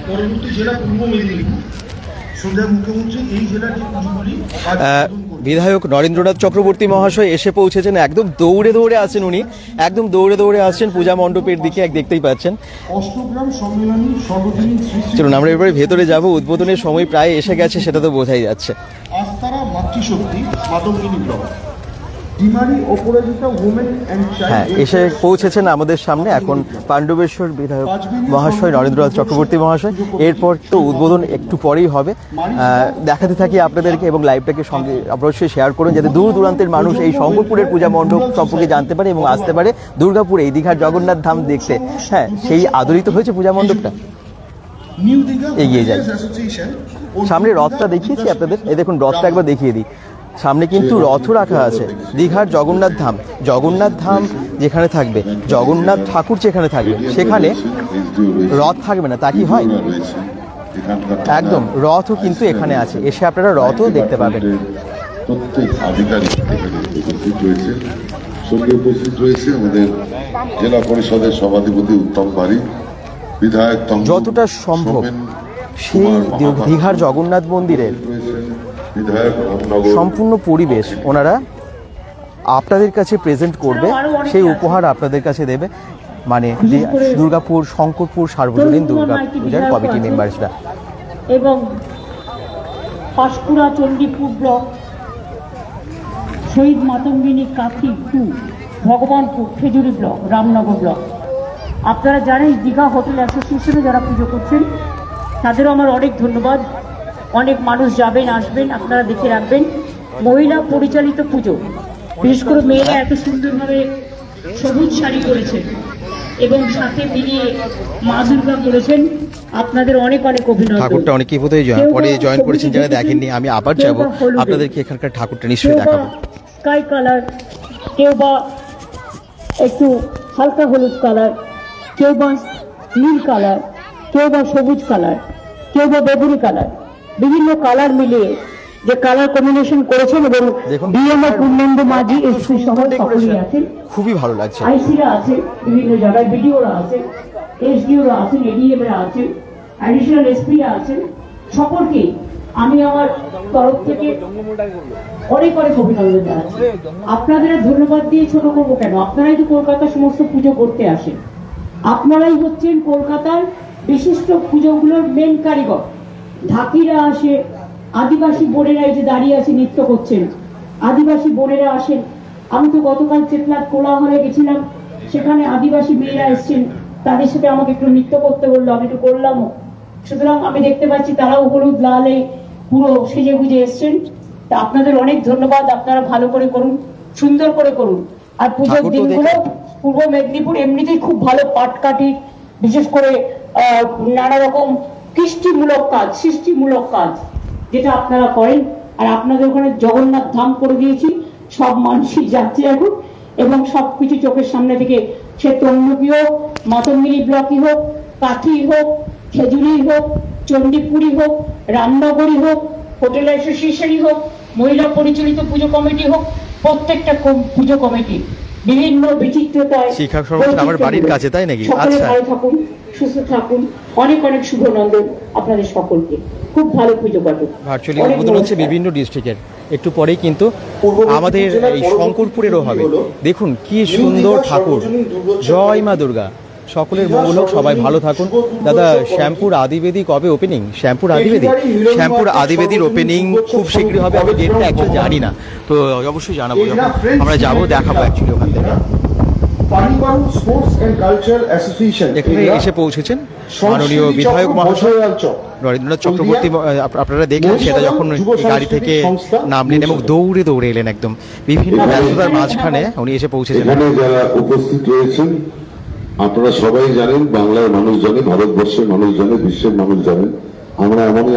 পরবর্তী জেলা পূর্ব মেদিনীপুর। সন্ধ্যায় মুখ্যমন্ত্রী এই জেলার যে পুজোগুলি বিধায়ক নরেন্দ্রনাথ চক্রবর্তী মহাশয় এসে পৌঁছেছেন। একদম দৌড়ে দৌড়ে আসছেন উনি, একদম দৌড়ে দৌড়ে আসছেন পূজা মণ্ডপের দিকে, দেখতেই পাচ্ছেন। অষ্টগ্রাম সম্মেলনী সর্বজনীন চলুন আমরা এবারে ভেতরে যাব। উদ্বোধনের সময় প্রায় এসে গেছে, সেটা তো বোঝাই যাচ্ছে। Astara Matrishakti Matangini block, Dimari Aparajita women and হ্যাঁ, এসে পৌঁছেছেন আমাদের সামনে এখন পাণ্ডবেশ্বর বিধায়ক মহাশয় নরেন্দ্রনাথ চক্রবর্তী মহাশয়। এরপর তো উদ্বোধন একটু পরেই হবে। দেখাতে থাকি আপনাদেরকে এবং লাইভটাকে সঙ্গে অবশ্যই শেয়ার করুন, যাতে দূর দূরান্তের মানুষ এই শঙ্করপুরের পূজা মণ্ডপ সম্পর্কে জানতে পারে এবং আসতে পারে দুর্গাপুর এই দীঘার জগন্নাথ ধাম দেখতে। হ্যাঁ, সেই আদরিত হয়েছে পূজা মণ্ডপটা। এগিয়ে যাই, সামনে রথটা দেখিয়েছি আপনাদের, এই দেখুন রথটা একবার দেখিয়ে দিই। সামনে কিন্তু রথ রাখা আছে, দীঘার জগন্নাথ ধাম। জগন্নাথ ধাম যেখানে থাকবে, জগন্নাথ ঠাকুর যেখানে থাকবে, সেখানে রথ থাকবে না, তা কি হয়? একদম, রথও কিন্তু এখানে আছে, এসে আপনারা রথও দেখতে পাবেন। প্রত্যেক আধিকারিক উপস্থিত রয়েছে। সঙ্গে উপস্থিত রয়েছে আমাদের জেলা পরিষদের সভাধিপতি উত্তম বাড়ি, বিধায়ক যতটা সম্ভব সেই দীঘার জগন্নাথ মন্দিরের সম্পূর্ণ পরিবেশ ওনারা আপনাদের কাছে প্রেজেন্ট করবে, সেই উপহার আপনাদের কাছে দেবে। মানে দুর্গাপুর শঙ্করপুর সার্বজনীন দুর্গা পূজার কমিটি মেম্বার্সরা এবং পাঁশকুড়া চণ্ডীপুর ব্লক, শহীদ মাতঙ্গিনী কাথি 2, ভগবানপুর খেজুরি ব্লক, রামনগর ব্লক। আপনারা জানেন দীঘা হোটেল অ্যাসোসিয়েশনে যারা পুজো করছেন তাদেরও আমার অনেক ধন্যবাদ। অনেক মানুষ যাবেন আসবেন, আপনারা দেখে রাখবেন। মহিলা পরিচালিত পুজো, বিশেষ করে মেয়েরা এত সুন্দরভাবে সবুজ শাড়ি করেছেন এবং সাথে মিলিয়ে মা দুর্গা করেছেন। আপনাদের অনেক অনেক অভিনন্দন। ঠাকুরটা অনেকেই বোধহয় পরে জয়েন করেছেন, যারা দেখেননি আমি আবার যাব, আপনাদেরকে এখানকার ঠাকুরটা নিশ্চয়ই দেখাবো। স্কাই কালার, কেউ বা একটু হালকা হলুদ কালার, কেউ বা নীল কালার, কেউ বা সবুজ কালার, কেউ বা বেগুনি কালার, বিভিন্ন কালার মিলিয়ে যে কালার কম্বিনেশন করেছেন এবং ডিএমআর পূর্ণেন্দু মাঝি এসপি সহ সকলেই আছেন। খুবই ভালো লাগছে। আইসিরা আছে বিভিন্ন জায়গায়, বিডিওরা আছে, এসডিওরা আছেন, এডিএমরা আছেন, অ্যাডিশনাল এসপিরা আছেন। সকলকে আমি আমার তরফ থেকে অনেক অনেক অভিনন্দন জানাচ্ছি। আপনাদের ধন্যবাদ দিয়ে ছোট করবো কেন? আপনারাই তো কলকাতা সমস্ত পুজো করতে আসেন, আপনারাই হচ্ছেন কলকাতার বিশিষ্ট পুজোগুলোর মেন কারিগর। ঢাকিরা আসে, আদিবাসী বোনেরা এই যে দাঁড়িয়ে আছে নৃত্য করছেন, আদিবাসী বোনেরা আসেন। আমি তো গতকাল চেতলার কোলাহলে গেছিলাম, সেখানে আদিবাসী মেয়েরা এসছেন, তাদের সাথে আমাকে একটু নৃত্য করতে বললো, আমি একটু করলামও। সুতরাং আমি দেখতে পাচ্ছি তারাও হলুদ লালে পুরো সেজে গুজে এসছেন। তা আপনাদের অনেক ধন্যবাদ, আপনারা ভালো করে করুন, সুন্দর করে করুন। আর পুজোর দিনগুলো পূর্ব মেদিনীপুর এমনিতেই খুব ভালো পাটকাঠি, বিশেষ করে নানা রকম সৃষ্টিমূলক কাজ যেটা আপনারা করেন। আর আপনাদের ওখানে জগন্নাথ ধাম করে দিয়েছি, সব মানুষই যাচ্ছে এখন, এবং সবকিছু চোখের সামনে থেকে, সে তমলুকি হোক, মাতঙ্গিনী ব্লকই হোক, কাঠি হোক, খেজুরি হোক, চণ্ডীপুরি হোক, রামনগরী হোক, হোটেল অ্যাসোসিয়েশনই হোক, মহিলা পরিচালিত পুজো কমিটি হোক, প্রত্যেকটা পুজো কমিটি বিভিন্ন বিচিত্রতায় শিক্ষক সমাজ আমার বাড়ির কাছে, তাই নাকি? আচ্ছা, ভালো থাকুন, সুস্থ থাকুন, অনেক অনেক শুভনন্দন আপনাদের সকলকে। খুব ভালো পুজো কাটুক। ভার্চুয়ালি উদ্বোধন হচ্ছে বিভিন্ন ডিস্ট্রিক্টের, একটু পরেই কিন্তু আমাদের এই শঙ্করপুরেরও হবে। দেখুন কি সুন্দর ঠাকুর, জয় মা দুর্গা, সকলের মঙ্গল হোক, সবাই ভালো থাকুন। দাদা, শ্যামপুর আদিবেদী কবে ওপেনিং? শ্যামপুর আদিবেদীর ওপেনিং খুব শীঘ্রই হবে। আমি ডেটটা অ্যাকচুয়ালি জানি না, তো অবশ্যই জানাবো, আমরা যাবো, দেখাবো অ্যাকচুয়ালি ওখান থেকে। এখানে এসে পৌঁছেছেন মাননীয় বিধায়ক মহাশয় নরেন্দ্রনাথ চক্রবর্তী। আপনারা দেখলেন সেটা যখন গাড়ি থেকে নামলেন এবং দৌড়ে দৌড়ে এলেন, একদম বিভিন্ন ব্যস্ততার মাঝখানে উনি এসে পৌঁছেছেন। এখানে যারা উপস্থিত রয়েছেন আপনারা সবাই জানেন, বাংলার মানুষ জানে, ভারতবর্ষের মানুষ জানে, বিশ্বের মানুষ জানেন, আমরা এমনই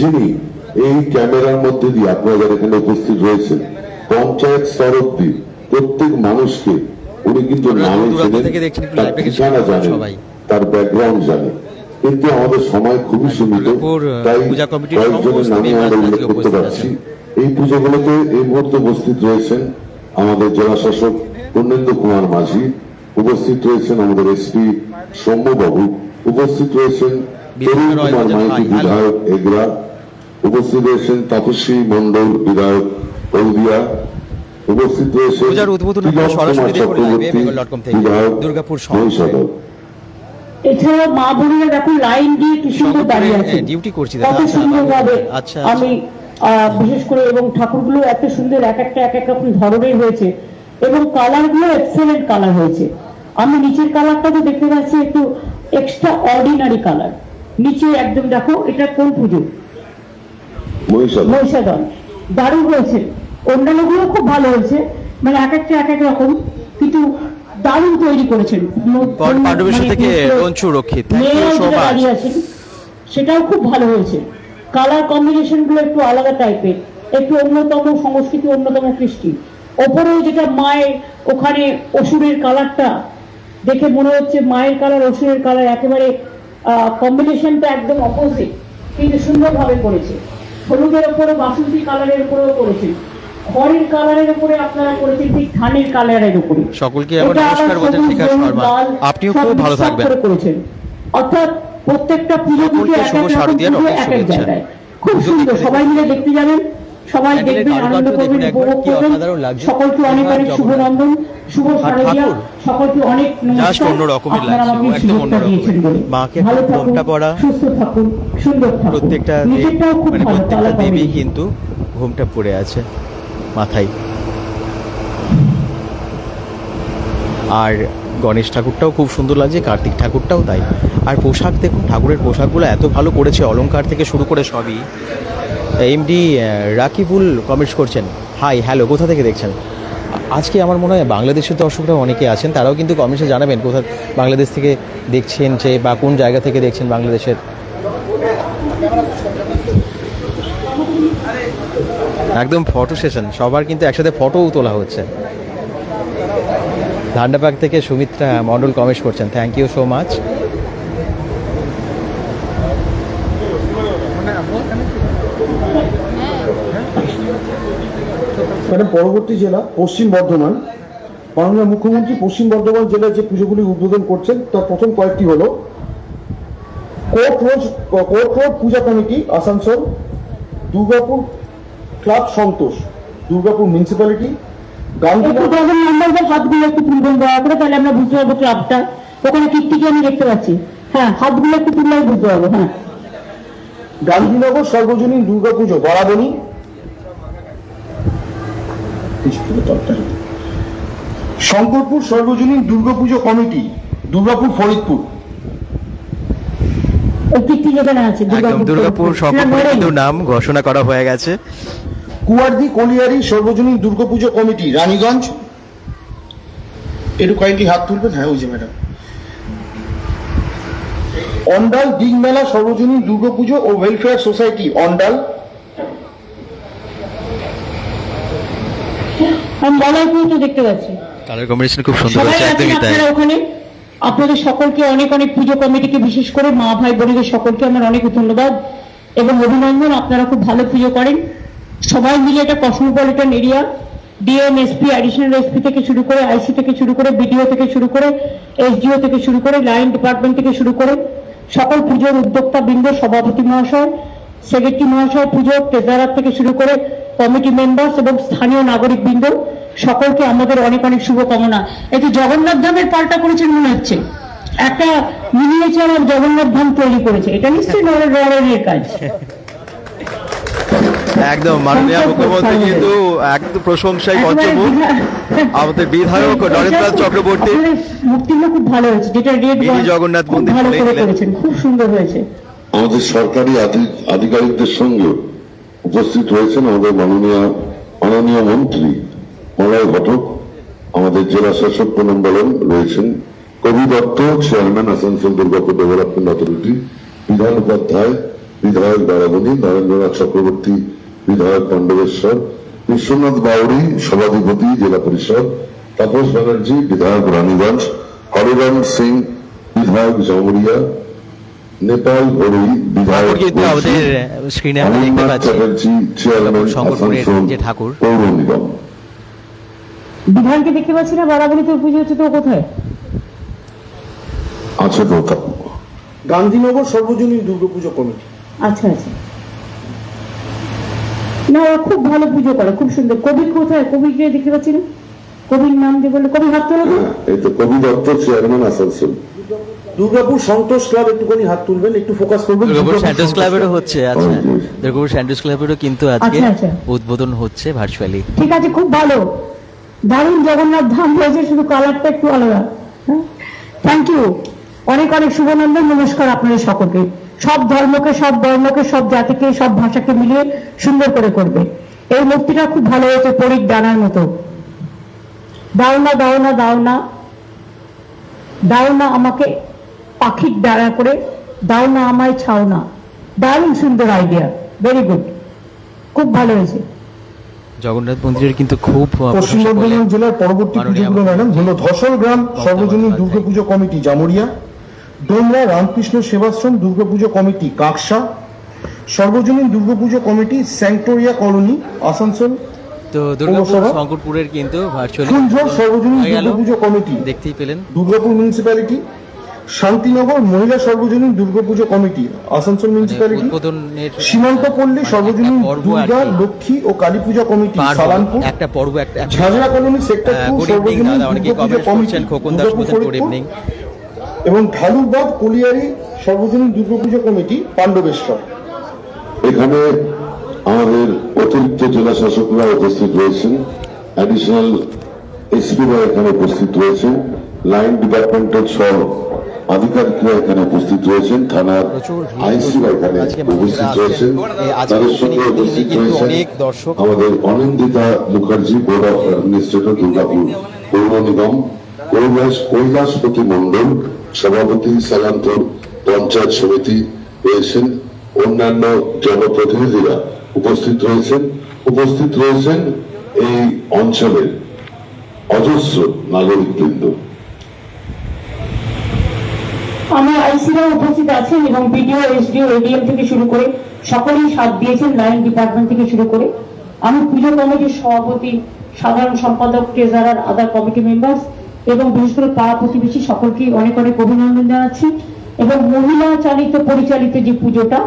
যিনি এই ক্যামেরার মধ্যে দিয়ে আপনারা যারা এখানে উপস্থিত রয়েছেন, পঞ্চায়েত স্তর অব্দি প্রত্যেক মানুষকে উনি কিন্তু নামে চেনেন, তার ঠিকানা জানেন, তার ব্যাকগ্রাউন্ড জানেন। কিন্তু আমাদের সময় খুবই সীমিত, তাই কয়েকজনের নামে আমরা উল্লেখ করতে পারছি। এই পুজোগুলোতে এই মুহূর্তে উপস্থিত রয়েছেন আমাদের জেলা শাসক পূর্ণেন্দু কুমার মাঝি, উপস্থিত রয়েছেন আমাদের এসপি সৌম্যবাবু, উপস্থিত রয়েছেন তরুণ কুমার মাইতি বিধায়ক এগরা, উপস্থিত রয়েছেন তাপসী মন্ডল বিধায়ক হলদিয়া, উপস্থিত রয়েছেন বিধায়ক মহিষাদল। এছাড়া মা বোনেরা দেখুন লাইন দিয়ে কি সুন্দর দাঁড়িয়ে আছে, ডিউটি করছি কত সুন্দরভাবে। আমি বিশেষ করে, এবং ঠাকুরগুলো এত সুন্দর, এক এক রকম ধরনের হয়েছে, এবং কালারগুলো এক্সেলেন্ট কালার হয়েছে। আমি নিচের কালারটা তো দেখতে পাচ্ছি একটু এক্সট্রা অর্ডিনারি কালার। নিচে একদম দেখো, এটা কোন পুজো? মহিষাদল। দারুণ হয়েছে, অন্যান্যগুলো খুব ভালো হয়েছে, মানে এক এক রকম, কিন্তু দারুণ তৈরি করেছেন। দাঁড়িয়ে আছেন, সেটাও খুব ভালো হয়েছে। কালার কম্বিনেশন গুলো একটু আলাদা টাইপের, একটু অন্যতম সংস্কৃতি, অন্যতম কৃষ্টি। ওপরেও যেটা মায়ের ওখানে অসুরের কালারটা দেখে মনে হচ্ছে মায়ের কালার অসুরের কালার একেবারে কম্বিনেশনটা একদম অপোজিট, কিন্তু সুন্দরভাবে করেছে। হলুদের ওপরে বাসন্তী কালারের উপরেও করেছেন, খড়ের কালারের উপরে আপনারা করেছেন, ঠিক ধানের কালারের উপরে। সকলকে নমস্কার বলছেন শিখা শর্মা, আপনিও খুব ভালো থাকবেন। করেছেন, অর্থাৎ প্রত্যেকটা পুজো থেকে এক এক জায়গায় খুব সুন্দর। সবাই মিলে দেখতে যাবেন, সবাই দেখবেন, আনন্দ করবেন, উপভোগ করবেন। সকলকে অনেক অনেক শুভনন্দন, শুভ শারদীয়া, সকলকে অনেক নমস্কার। আপনারা আমাকে শুভেচ্ছা দিয়েছেন বলে ভালো থাকুন, সুস্থ থাকুন, সুন্দর থাকুন। প্রত্যেকটা দেবী কিন্তু ঘোমটা পড়ে আছে মাথায়, আর গণেশ ঠাকুরটাও খুব সুন্দর লাগছে, কার্তিক ঠাকুরটাও তাই। আর পোশাক দেখুন, ঠাকুরের পোশাকগুলো এত ভালো করেছে, অলংকার থেকে শুরু করে সবই। এমডি রাকিবুল কমেন্টস করছেন, হাই হ্যালো, কোথা থেকে দেখছেন? আজকে আমার মনে হয় বাংলাদেশের দর্শকরা অনেকে আছেন, তারাও কিন্তু কমেন্টসে জানাবেন কোথা বাংলাদেশ থেকে দেখছেন, যে বা কোন জায়গা থেকে দেখছেন বাংলাদেশের। একদম ফটো সেশন, সবার কিন্তু একসাথে ফটোও তোলা হচ্ছে। ধান্ডাবাগ থেকে সুমিত্রা মন্ডল কমেন্ট করছেন, থ্যাংক ইউ সো মাচ। পরবর্তী জেলা পশ্চিম বর্ধমান। মাননীয় মুখ্যমন্ত্রী পশ্চিম বর্ধমান জেলার যে পুজোগুলি উদ্বোধন করছেন তার প্রথম কয়েকটি হল কোর্ট রোড পূজা কমিটি আসানসোল, দুর্গাপুর ক্লাব সন্তোষ, দুর্গাপুর মিউনিসিপ্যালিটি, হাতগুলো একটু তুলবেন দয়া করে, তাহলে আমরা বুঝতে পারবো ক্লাবটা। ওখানে কীর্তিকে আমি দেখতে পাচ্ছি, হ্যাঁ, হাতগুলো একটু তুললে বুঝতে পারবো। হ্যাঁ, গান্ধীনগর সর্বজনীন দুর্গাপুজো বরাবরই, শঙ্করপুর সর্বজনীন দুর্গাপুজো কমিটি, দুর্গাপুর ফরিদপুর। একদম দুর্গাপুর শঙ্করপুর কিন্তু নাম ঘোষণা করা হয়ে গেছে। কুয়ারদি কলিয়ারি সর্বজনীন দুর্গাপুজো কমিটি, রানীগঞ্জ। একটু কাইন্ডলি হাত তুলবেন। হ্যাঁ, ওই যে ম্যাডাম। অন্ডাল দিগমেলা সর্বজনীন দুর্গাপুজো ও ওয়েলফেয়ার সোসাইটি, অন্ডাল। আমি বলাইপুর তো দেখতে পাচ্ছি কালার কম্বিনেশন খুব সুন্দর সবাই হচ্ছে, আছেন একদমই তাই। আপনারা ওখানে। আপনাদের সকলকে অনেক অনেক পুজো কমিটিকে, বিশেষ করে মা ভাই বোনেদের সকলকে আমার অনেক ধন্যবাদ এবং অভিনন্দন। আপনারা খুব ভালো পুজো করেন। সবাই মিলে এটা Cosmopolitan area, DM, SP, additional SP থেকে শুরু করে, আইসি থেকে শুরু করে, বিডিও থেকে শুরু করে, এসডিও থেকে শুরু করে, লাইন ডিপার্টমেন্ট থেকে শুরু করে সকল পুজোর উদ্যোক্তা বৃন্দ, সভাপতি মহাশয়, সেক্রেটারি মহাশয়, পুজো ট্রেজারার থেকে শুরু করে কমিটি মেম্বার্স এবং স্থানীয় নাগরিক বৃন্দ সকলকে আমাদের অনেক অনেক শুভকামনা। এটি জগন্নাথ ধামের পাল্টা করেছেন মনে হচ্ছে, একটা মিনিয়েচার আর জগন্নাথ ধাম তৈরি করেছে। এটা নিশ্চয়ই নরের কাজ। একদম মাননীয় মুখ্যমন্ত্রী কিন্তু একদম প্রশংসায় পঞ্চমুখ। আমাদের বিধায়ক নরেন্দ্রনাথ চক্রবর্তী মুক্তিগুলো খুব ভালো হয়েছে, যেটা রেড জগন্নাথ খুব মন্দির ভালো করে করেছেন, খুব সুন্দর হয়েছে। আমাদের সরকারি আধিকারিকদের সঙ্গে উপস্থিত হয়েছেন আমাদের মাননীয় মন্ত্রী মলয় ঘটক, আমাদের জেলা শাসক প্রণব বলন রয়েছেন, কবি Dutta chairman Asansol Durgapur development authority, Bidhan Upadhyay বিধায়ক দারাবণী, নরেন্দ্রনাথ চক্রবর্তী বিধায়ক পাণ্ডবেশ্বর, বিশ্বনাথ বাউরি সভাধিপতি জেলা পরিষদ, তাপস ব্যানার্জি বিধায়ক রানীগঞ্জ, হরিরাম সিং বিধায়ক জামুরিয়া, নেপাল ঘড়ি বিধায়ক কিন্তু আমাদের স্ক্রিনে আমরা দেখতে পাচ্ছি চ্যাটার্জি চেয়ারম্যান শঙ্করপুরের আসানসোল যে ঠাকুর পৌর নিগম। বিধানকে দেখতে পাচ্ছি না, বারাবণীতে পুজো হচ্ছে তো কোথায় আছে তো গান্ধীনগর সর্বজনীন দুর্গাপুজো কমিটি। আচ্ছা আচ্ছা, না ও খুব ভালো পুজো করে, খুব সুন্দর। কবির কোথায়? কবিকে দেখতে পাচ্ছি না, কবির নাম যে বললে, কবি হাত তোলো তো। এই তো কবি দত্ত চেয়ারম্যান আসানসোল। দুর্গাপুর সন্তোষ ক্লাব, একটুখানি হাত তুলবেন, একটু ফোকাস করবেন। দুর্গাপুর স্যান্টোস ক্লাবেরও হচ্ছে। আচ্ছা, দুর্গাপুর স্যান্টোস ক্লাবেরও কিন্তু আজকে উদ্বোধন হচ্ছে ভার্চুয়ালি। ঠিক আছে, খুব ভালো, দারুণ জগন্নাথ ধাম হয়েছে, শুধু কালারটা একটু আলাদা। থ্যাংক ইউ, অনেক অনেক শুভনন্দন, নমস্কার আপনাদের সকলকে। সব ধর্মকে, সব বর্ণকে, সব জাতিকে, সব ভাষাকে মিলিয়ে সুন্দর করে করবে। এই মূর্তিটা খুব ভালো হয়েছে, পরীর ডানার মতো। দাও না দাও না দাও না দাও না আমাকে পাখির ডানা করে, দাও না আমায় ছাও না। দারুণ সুন্দর আইডিয়া, ভেরি গুড, খুব ভালো হয়েছে। জগন্নাথ মন্দিরের কিন্তু খুব পশ্চিম বর্ধমান জেলার পরবর্তী পুজোগুলো ম্যাডাম হলো ধসল গ্রাম সর্বজনীন দুর্গাপুজো কমিটি, জামুরিয়া, ডোমরা রামকৃষ্ণ সেবাশ্রম দুর্গাপুজো কমিটি, কাকসা, সর্বজনীন দুর্গাপুজো কমিটি, স্যাংটোরিয়া কলোনি, আসানসোল। তো দুর্গাপুর শঙ্করপুরের কিন্তু ভার্চুয়ালি ফুলঝড় সর্বজনীন দুর্গাপুজো কমিটি, দেখতেই পেলেন। দুর্গাপুর মিউনিসিপ্যালিটি, শান্তিনগর মহিলা সর্বজনীন দুর্গাপুজো কমিটি, আসানসোল মিউনিসিপ্যালিটি, সীমান্তপল্লী সর্বজনীন দুর্গা লক্ষ্মী ও কালী পূজা কমিটি, সালানপুর, একটা পর্ব, একটা ঝাঁঝরা কলোনি সেক্টর 2 সর্বজনীন দুর্গাপুজো কমিটি, এবং ঢালুরবাগ কলিয়ারি সর্বজনীন দুর্গাপুজো কমিটি, পাণ্ডবেশ্বর। এখানে আমাদের অতিরিক্ত জেলা শাসকরা উপস্থিত রয়েছেন, অ্যাডিশনাল এসপিরা এখানে উপস্থিত রয়েছেন, লাইন ডিপার্টমেন্টের সব আধিকারিকরা এখানে উপস্থিত রয়েছেন, থানার আইসিরা এখানে উপস্থিত রয়েছেন, তাদের সঙ্গে উপস্থিত রয়েছেন আমাদের Anindita Mukherjee, board of administrator Durgapur পৌর নিগম, কৈলাসপতি মন্ডল সভাপতি, সালানপুর পঞ্চায়েত সমিতি রয়েছেন, অন্যান্য জনপ্রতিনিধিরা উপস্থিত রয়েছেন এই অঞ্চলের অজস্র নাগরিকবৃন্দ। আমার আইসিরা উপস্থিত আছেন এবং বিডিও, এসডিও, এডিএম থেকে শুরু করে সকলেই সাথ দিয়েছেন, লাইন ডিপার্টমেন্ট থেকে শুরু করে। আমি পুজো কমিটির সভাপতি, সাধারণ সম্পাদক, ট্রেজারার, আদার কমিটি মেম্বার্স এবং বিশেষ করে পাড়া প্রতিবেশী সকলকে অনেক অনেক অভিনন্দন জানাচ্ছি। এবং মহিলা চালিত পরিচালিত যে পুজোটা,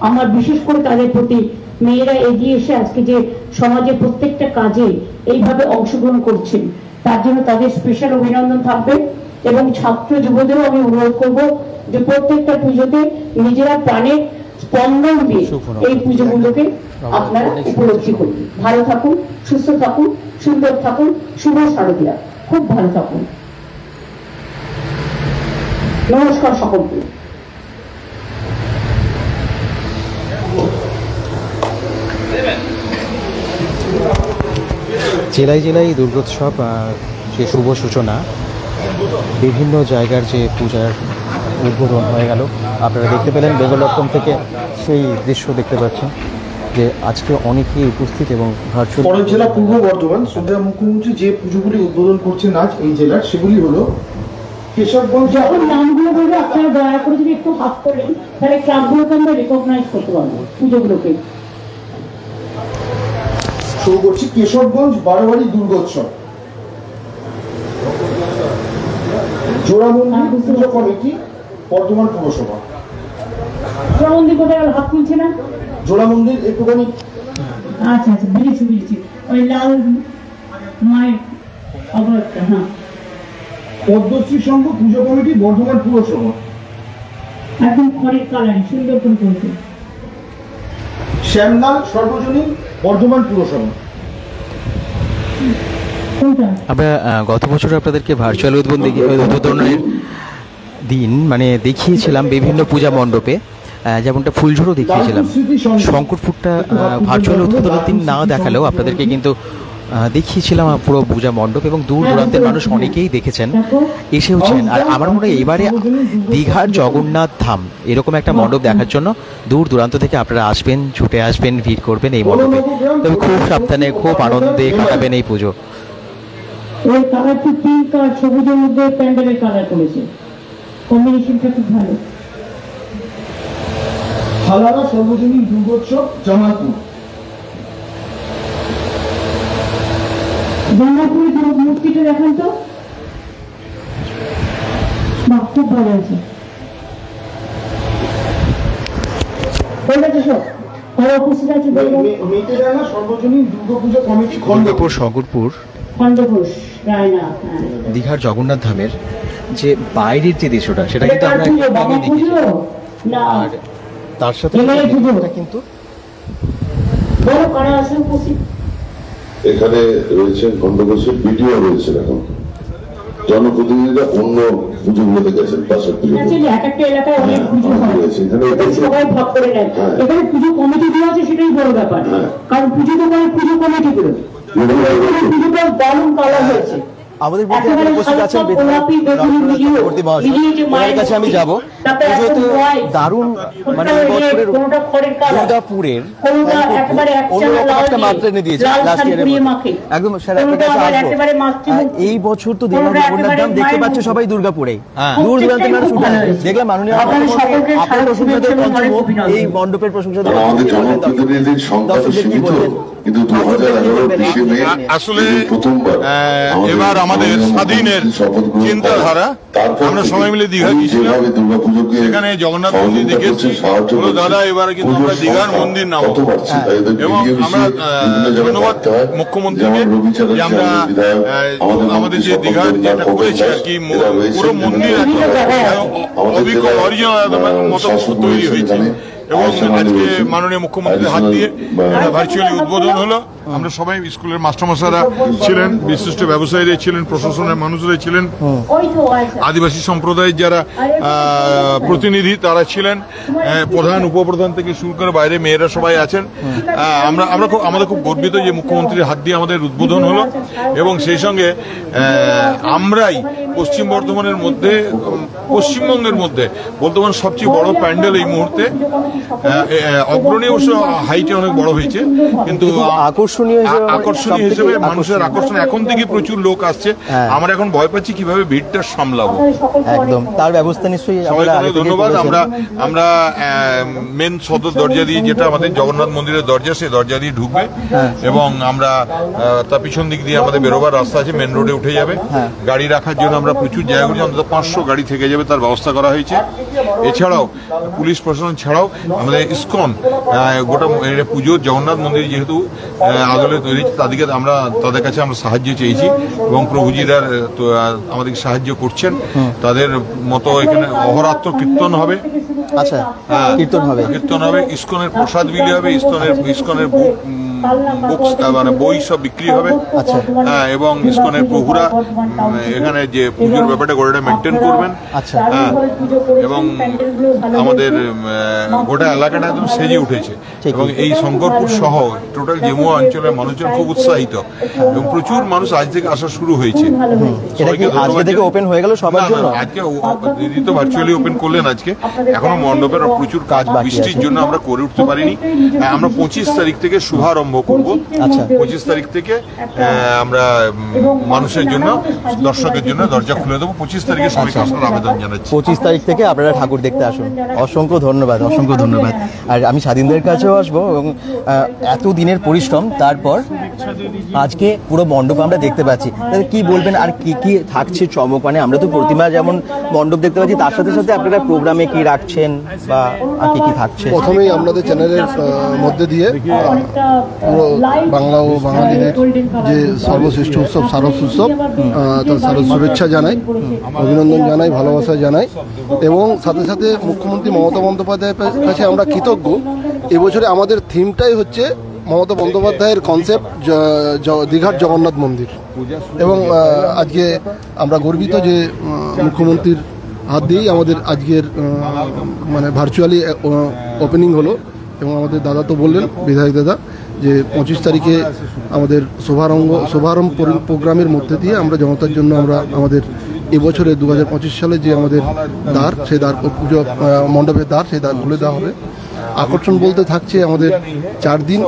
আমার বিশেষ করে তাদের প্রতি, মেয়েরা এগিয়ে এসে আজকে যে সমাজের প্রত্যেকটা কাজে এইভাবে অংশগ্রহণ করছেন, তার জন্য তাদের স্পেশাল অভিনন্দন থাকবে। এবং ছাত্র যুবদেরও আমি অনুরোধ করবো যে প্রত্যেকটা পুজোতে নিজেরা প্রাণে স্পন্দন দিয়ে এই পুজোগুলোকে আপনারা উপলব্ধি করুন। ভালো থাকুন, সুস্থ থাকুন, সুন্দর থাকুন। শুভ শারদীয়া। খুব ভালো তখন। নমস্কার সকলকে। জেলায় জেলায় দুর্গোৎসব যে শুভ সূচনা, বিভিন্ন জায়গার যে পূজার উদ্বোধন হয়ে গেল, আপনারা দেখতে পেলেন বেঙ্গল.com থেকে সেই দৃশ্য দেখতে পাচ্ছেন যে আজকে অনেকেই উপস্থিত এবং ভার্চুয়াল। পরের জেলা পূর্ব বর্ধমান। শ্রদ্ধেয় মুখ্যমন্ত্রী যে পুজোগুলি উদ্বোধন করছেন আজ এই জেলার, সেগুলি হলো কেশবগঞ্জ। যখন নামগুলো বলবে আপনারা দয়া করে যদি একটু হাত করেন, তাহলে ক্লাবগুলোকে আমরা রিকগনাইজ করতে পারবো পুজোগুলোকে। শুরু করছি কেশবগঞ্জ বারোয়ারি দুর্গোৎসব। জোড়ামন্দির পুজো কমিটি, বর্ধমান পুরসভা। জোড়ামন্দির কোথায় গেল? হাত তুলছে না। জোড়ামন্দির একটুখানি। আচ্ছা আচ্ছা, বুঝেছি বুঝেছি, ওই লাল মায়ের অবরোধটা। হ্যাঁ, পদ্মশ্রী সংঘ পুজো কমিটি, বর্ধমান পুরসভা। একদম খড়ের কালার, সুন্দর করে করেছে। শ্যামলাল সর্বজনীন, বর্ধমান পুরসভা। কোনটা? আমরা গত বছর আপনাদেরকে ভার্চুয়াল উদ্বোধনের দিন মানে দেখিয়েছিলাম বিভিন্ন পূজা মণ্ডপে, যেমনটা ফুলঝুরও দেখিয়েছিলাম। শঙ্করপুরটা ভার্চুয়াল উদ্বোধনের দিন না দেখালেও আপনাদেরকে কিন্তু দেখিয়েছিলাম পুরো পূজা মণ্ডপ, এবং দূর দূরান্তের মানুষ অনেকেই দেখেছেন, এসেওছেন। আর আমার মনে হয় এবারে দীঘার জগন্নাথ ধাম এরকম একটা মণ্ডপ দেখার জন্য দূর দূরান্ত থেকে আপনারা আসবেন, ছুটে আসবেন, ভিড় করবেন এই মণ্ডপে। তবে খুব সাবধানে, খুব আনন্দে কাটাবেন এই পুজো। ওই কালারটি পিঙ্ক আর সবুজের মধ্যে প্যান্ডেলের কালার করেছে, কম্বিনেশনটা খুব ভালো। হালারা সর্বজনীন দুর্গোৎসব, জামালপুর। জামালপুরের মূর্তিটা দেখান তো। বাহ, খুব ভালো আছে। বলতে সব তারা উপস্থিত আছে। মেটেরানা সর্বজনীন দুর্গাপূজা কমিটি, খণ্ডপুর শঙ্করপুর খণ্ডঘোষ রায়না। দীঘার জগন্নাথ ধামের যে বাইরের যে দৃশ্যটা, সেটা কিন্তু আমরা বাবা পুজো না, আর তার সাথে কিন্তু বড় কারা আছে উপস্থিত। এখানে রয়েছেন খণ্ডঘোষের ভিডিও রয়েছেন, এখন জনপ্রতিনিধিরা অন্য পুজোগুলোতে গেছেন, পাশের পুজো এক একটা এলাকায় অনেক পুজো হয়, সবাই ভাগ করে নেয়। এখানে পুজো কমিটি দেওয়া আছে, সেটাই বড় ব্যাপার। কারণ পুজো তো মানে পুজো কমিটি গুলো, পুজোটা দারুণ কালার হয়েছে। আমাদের মধ্যে এখন উপস্থিত আছেন চক্রবর্তী মহাশয়, ওনার কাছে আমি যাবো। পুজোতে দারুণ মানে বছরের দুর্গাপুরের অন্যরকম একটা মাত্রা এনে দিয়েছে লাস্ট ইয়ারের একদম। স্যার আপনার কাছে আসবো, এই বছর তো দেখলাম জগন্নাথ ধাম দেখতে পাচ্ছ সবাই দুর্গাপুরে, দূর দূরান্তের মানুষ উঠে আসবে। দেখলাম মাননীয় আপনার প্রশংসাতে পঞ্চমুখ এই মণ্ডপের প্রশংসাতে আমাদের জনপ্রতিনিধির সংখ্যা তো সীমিত, কিন্তু 2011 মে আসলে প্রথমবার এবার আমাদের স্বাধীনের চিন্তাধারা, আমরা সবাই মিলে দীঘা গিয়েছিলাম, সেখানে জগন্নাথ মন্দির দেখেছি। বলো দাদা এবারে কিন্তু আমরা দীঘার মন্দির নামবো, এবং আমরা ধন্যবাদ মুখ্যমন্ত্রীকে যে আমরা আমাদের যে দীঘার যেটা করেছি আর কি, পুরো মন্দির অভিজ্ঞ অরিজিনাল মতো তৈরি হয়েছে। এবং আজকে মাননীয় মুখ্যমন্ত্রীর হাত দিয়ে এটা ভার্চুয়ালি উদ্বোধন হলো। আমরা সবাই স্কুলের মাস্টারমশাইরা ছিলেন, বিশিষ্ট ব্যবসায়ীরা ছিলেন, প্রশাসনের মানুষরা ছিলেন, আদিবাসী সম্প্রদায়ের যারা প্রতিনিধি তারা ছিলেন, প্রধান উপপ্রধান থেকে শুরু করে বাইরে মেয়েরা সবাই আছেন। আমাদের খুব গর্বিত যে মুখ্যমন্ত্রীর হাত দিয়ে আমাদের উদ্বোধন হলো, এবং সেই সঙ্গে আমরাই পশ্চিম বর্ধমানের মধ্যে, পশ্চিমবঙ্গের মধ্যে বর্তমান সবচেয়ে বড় প্যান্ডেল এই মুহূর্তে। অগ্রণী অবশ্য হাইটে অনেক বড় হয়েছে, কিন্তু আকর্ষণীয় হিসেবে মানুষের আকর্ষণ এখন থেকে প্রচুর লোক আসছে। আমরা এখন ভয় পাচ্ছি কিভাবে ভিড়টা সামলাবো। একদম তার ব্যবস্থা নিশ্চয়ই। সবাইকে ধন্যবাদ। আমরা মেন সদর দরজা দিয়ে, যেটা আমাদের জগন্নাথ মন্দিরের দরজা, সেই দরজা দিয়ে ঢুকবে, এবং আমরা তার পিছন দিক দিয়ে আমাদের বেরোবার রাস্তা আছে, মেন রোডে উঠে যাবে। গাড়ি রাখার জন্য আমরা প্রচুর জায়গাগুলি, অন্তত 500 গাড়ি থেকে যাবে, তার ব্যবস্থা করা হয়েছে। এছাড়াও পুলিশ প্রশাসন ছাড়াও আমাদের ইসকন গোটা পুজো, জগন্নাথ মন্দির যেহেতু আদলে তৈরি, তাদের কাছে আমরা সাহায্য চেয়েছি, এবং প্রভুজিরা আমাদের সাহায্য করছেন। তাদের মতো এখানে অহরাত্র কীর্তন হবে। আচ্ছা, কীর্তন হবে। ইসকনের প্রসাদ বিলি হবে, ইসকনের মানে বই সব বিক্রি হবে। আচ্ছা। হ্যাঁ, এবং ইসকনের প্রভুরা এখানে যে পুজোর ব্যাপারটা গোটা মেনটেন করবেন। আচ্ছা। হ্যাঁ, এবং আমাদের গোটা এলাকাটা একদম সেজে উঠেছে এবং এই শঙ্করপুর সহ টোটাল জেমুয়া অঞ্চলের মানুষজন খুব উৎসাহিত এবং প্রচুর মানুষ আজ থেকে আসা শুরু হয়েছে। এটা কি আজকে থেকে ওপেন হয়ে গেল সবার জন্য? আজকে দিদি তো ভার্চুয়ালি ওপেন করলেন আজকে, এখনো মণ্ডপের প্রচুর কাজ বৃষ্টির জন্য আমরা করে উঠতে পারিনি। আমরা 25 তারিখ থেকে শুভারম্ভ করব। আচ্ছা। 25 তারিখ থেকে আমরা মানুষের জন্য, দর্শকের জন্য দরজা খুলে দেবো। 25 তারিখে সবাইকে আসার আবেদন জানাচ্ছি। 25 তারিখ থেকে আপনারা ঠাকুর দেখতে আসুন। অসংখ্য ধন্যবাদ, অসংখ্য ধন্যবাদ। আর আমি স্বাধীনদের কাছেও আসবো এবং এত দিনের পরিশ্রম তারপর আজকে পুরো মণ্ডপ আমরা দেখতে পাচ্ছি। তাহলে কি বলবেন আর কি কি থাকছে চমক? মানে আমরা তো প্রতিমা যেমন মণ্ডপ দেখতে পাচ্ছি, তার সাথে সাথে আপনারা প্রোগ্রামে কি রাখছেন বা আর কি কি থাকছে? প্রথমেই আপনাদের চ্যানেলের মধ্যে দিয়ে পুরো বাংলা ও বাঙালিদের যে সর্বশ্রেষ্ঠ উৎসব শারদ উৎসব, তার শারদ শুভেচ্ছা জানাই, অভিনন্দন জানাই, ভালোবাসা জানাই এবং সাথে সাথে মুখ্যমন্ত্রী মমতা বন্দ্যোপাধ্যায়ের কাছে আমরা কৃতজ্ঞ। এবছরে আমাদের থিমটাই হচ্ছে মমতা বন্দ্যোপাধ্যায়ের কনসেপ্ট, দীঘার জগন্নাথ মন্দির। এবং আজকে আমরা গর্বিত যে মুখ্যমন্ত্রীর হাত দিয়েই আমাদের আজকের মানে ভার্চুয়ালি ওপেনিং হলো এবং আমাদের দাদা তো বললেন, বিধায়ক দাদা, যে 25 তারিখে আমাদের শুভারম্ভ প্রোগ্রামের মধ্যে দিয়ে আমরা জনতার জন্য আমরা আমাদের এবছরে 2025 সালে যে আমাদের দ্বার, সেই দ্বার পুজো মণ্ডপের দ্বার, সেই দ্বার খুলে দেওয়া হবে। আকর্ষণ বলতে থাকছে আমাদের 4 দিন,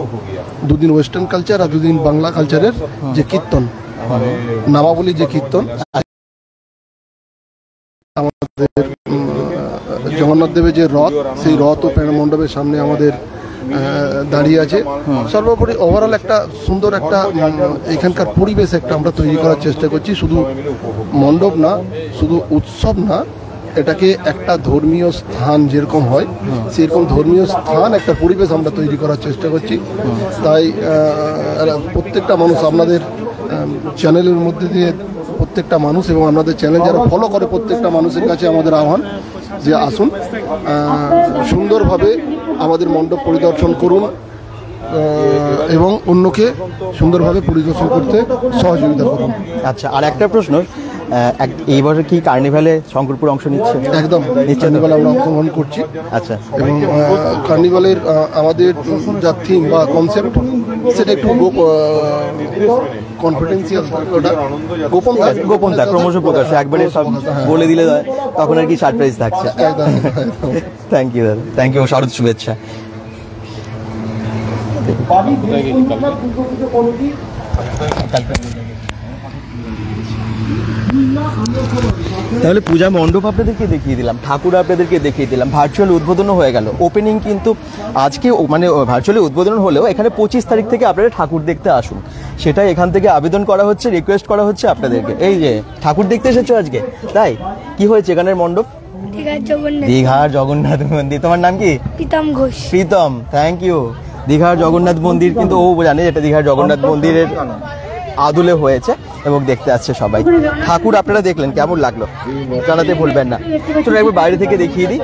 2 দিন ওয়েস্টার্ন কালচার আর 2 দিন বাংলা কালচারের যে কীর্তন, নামাবলী যে কীর্তন। আমাদের জগন্নাথ দেবের যে রথ, সেই রথ ও মণ্ডপের সামনে আমাদের দাঁড়িয়ে আছে। সর্বোপরি ওভারঅল একটা সুন্দর একটা এখানকার পরিবেশ একটা আমরা তৈরি করার চেষ্টা করছি। শুধু মণ্ডপ না, শুধু উৎসব না, এটাকে একটা ধর্মীয় স্থান যেরকম হয় সেরকম ধর্মীয় স্থান, একটা পরিবেশ আমরা তৈরি করার চেষ্টা করছি। তাই প্রত্যেকটা মানুষ, আপনাদের চ্যানেলের মধ্যে দিয়ে প্রত্যেকটা মানুষ এবং আপনাদের চ্যানেল যারা ফলো করে প্রত্যেকটা মানুষের কাছে আমাদের আহ্বান যে আসুন, সুন্দরভাবে আমাদের মণ্ডপ পরিদর্শন করুন এবং অন্যকে সুন্দরভাবে পরিদর্শন করতে সহযোগিতা করুন। আচ্ছা, আর একটা প্রশ্ন, এই বছর কি কার্নিভালে শঙ্করপুর অংশ নিচ্ছে? একদম, কার্নিভালে আমরা অংশগ্রহণ করছি। আচ্ছা, এবং কার্নিভালের আমাদের যা থিম বা কনসেপ্ট সেটা একটু কনফিডেন্সিয়াল, ওটা গোপন থাক, ক্রমশ প্রকাশ, একবারে সব বলে দিলে তখন আর কি সারপ্রাইজ থাকছে। থ্যাংক ইউ দাদা, থ্যাংক ইউ, শারদ শুভেচ্ছা। তাহলে পূজা মণ্ডপ আপনাদেরকে দেখিয়ে দিলাম, ঠাকুর আপনাদেরকে দেখিয়ে দিলাম, ভার্চুয়াল উদ্বোধনও হয়ে গেল। ওপেনিং কিন্তু আজকে মানে ভার্চুয়ালি উদ্বোধন হলেও এখানে 25 তারিখ থেকে আপনারা ঠাকুর দেখতে আসুন, সেটাই এখান থেকে আবেদন করা হচ্ছে, রিকোয়েস্ট করা হচ্ছে আপনাদেরকে। এই যে ঠাকুর দেখতে এসেছো আজকে, তাই কি হয়েছে এখানের মণ্ডপ? দীঘার জগন্নাথ মন্দির। তোমার নাম কি? প্রীতম ঘোষ। Pritam, thank you. দীঘার জগন্নাথ মন্দির কিন্তু ও জানে এটা দীঘার জগন্নাথ মন্দিরের আদলে হয়েছে এবং দেখতে আসছে সবাই। ঠাকুর আপনারা দেখলেন, কেমন লাগলো জানাতে ভুলবেন না। চলো একবার বাইরে থেকে দেখিয়ে দিই।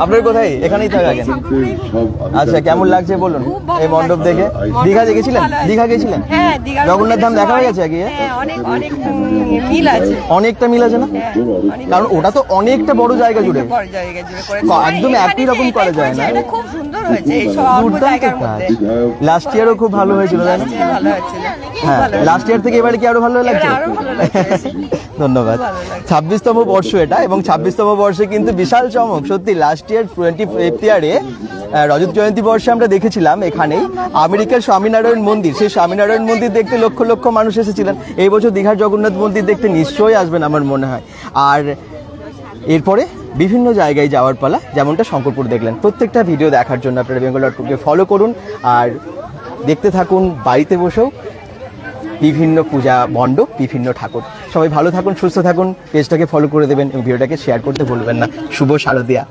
আপনার কোথায়? এখানেই থাকেন? আচ্ছা, কেমন লাগছে বলুন এই মণ্ডপ দেখে? দীঘা দেখেছিলেন? দীঘা গেছিলেন? জগন্নাথ ধাম দেখা হয়ে গেছে গিয়ে? অনেকটা মিল আছে না? কারণ ওটা তো অনেকটা বড় জায়গা জুড়ে, একদম একই রকম করা যায় না। লাস্ট ইয়ারও খুব ভালো হয়েছিল, তাই না? হ্যাঁ, লাস্ট ইয়ার থেকে এবারে কি আরো ভালো লাগছে? ধন্যবাদ। 26তম বর্ষ এটা, এবং 26তম বর্ষে কিন্তু বিশাল চমক সত্যি। লাস্ট ইয়ার 25th ইয়ারে রজত জয়ন্তী বর্ষে আমরা দেখেছিলাম এখানেই আমেরিকার স্বামীনারায়ণ মন্দির, সেই স্বামীনারায়ণ মন্দির দেখতে লক্ষ লক্ষ মানুষ এসেছিলেন। এই বছর দীঘার জগন্নাথ মন্দির দেখতে নিশ্চয়ই আসবেন আমার মনে হয়। আর এরপরে বিভিন্ন জায়গায় যাওয়ার পালা, যেমনটা শঙ্করপুর দেখলেন। প্রত্যেকটা ভিডিও দেখার জন্য আপনারা bengal.com-কে ফলো করুন আর দেখতে থাকুন বাড়িতে বসেও বিভিন্ন পূজা মণ্ডপ, বিভিন্ন ঠাকুর। সবাই ভালো থাকুন, সুস্থ থাকুন, পেজটাকে ফলো করে দেবেন এবং ভিডিওটাকে শেয়ার করতে ভুলবেন না। শুভ শারদিয়া।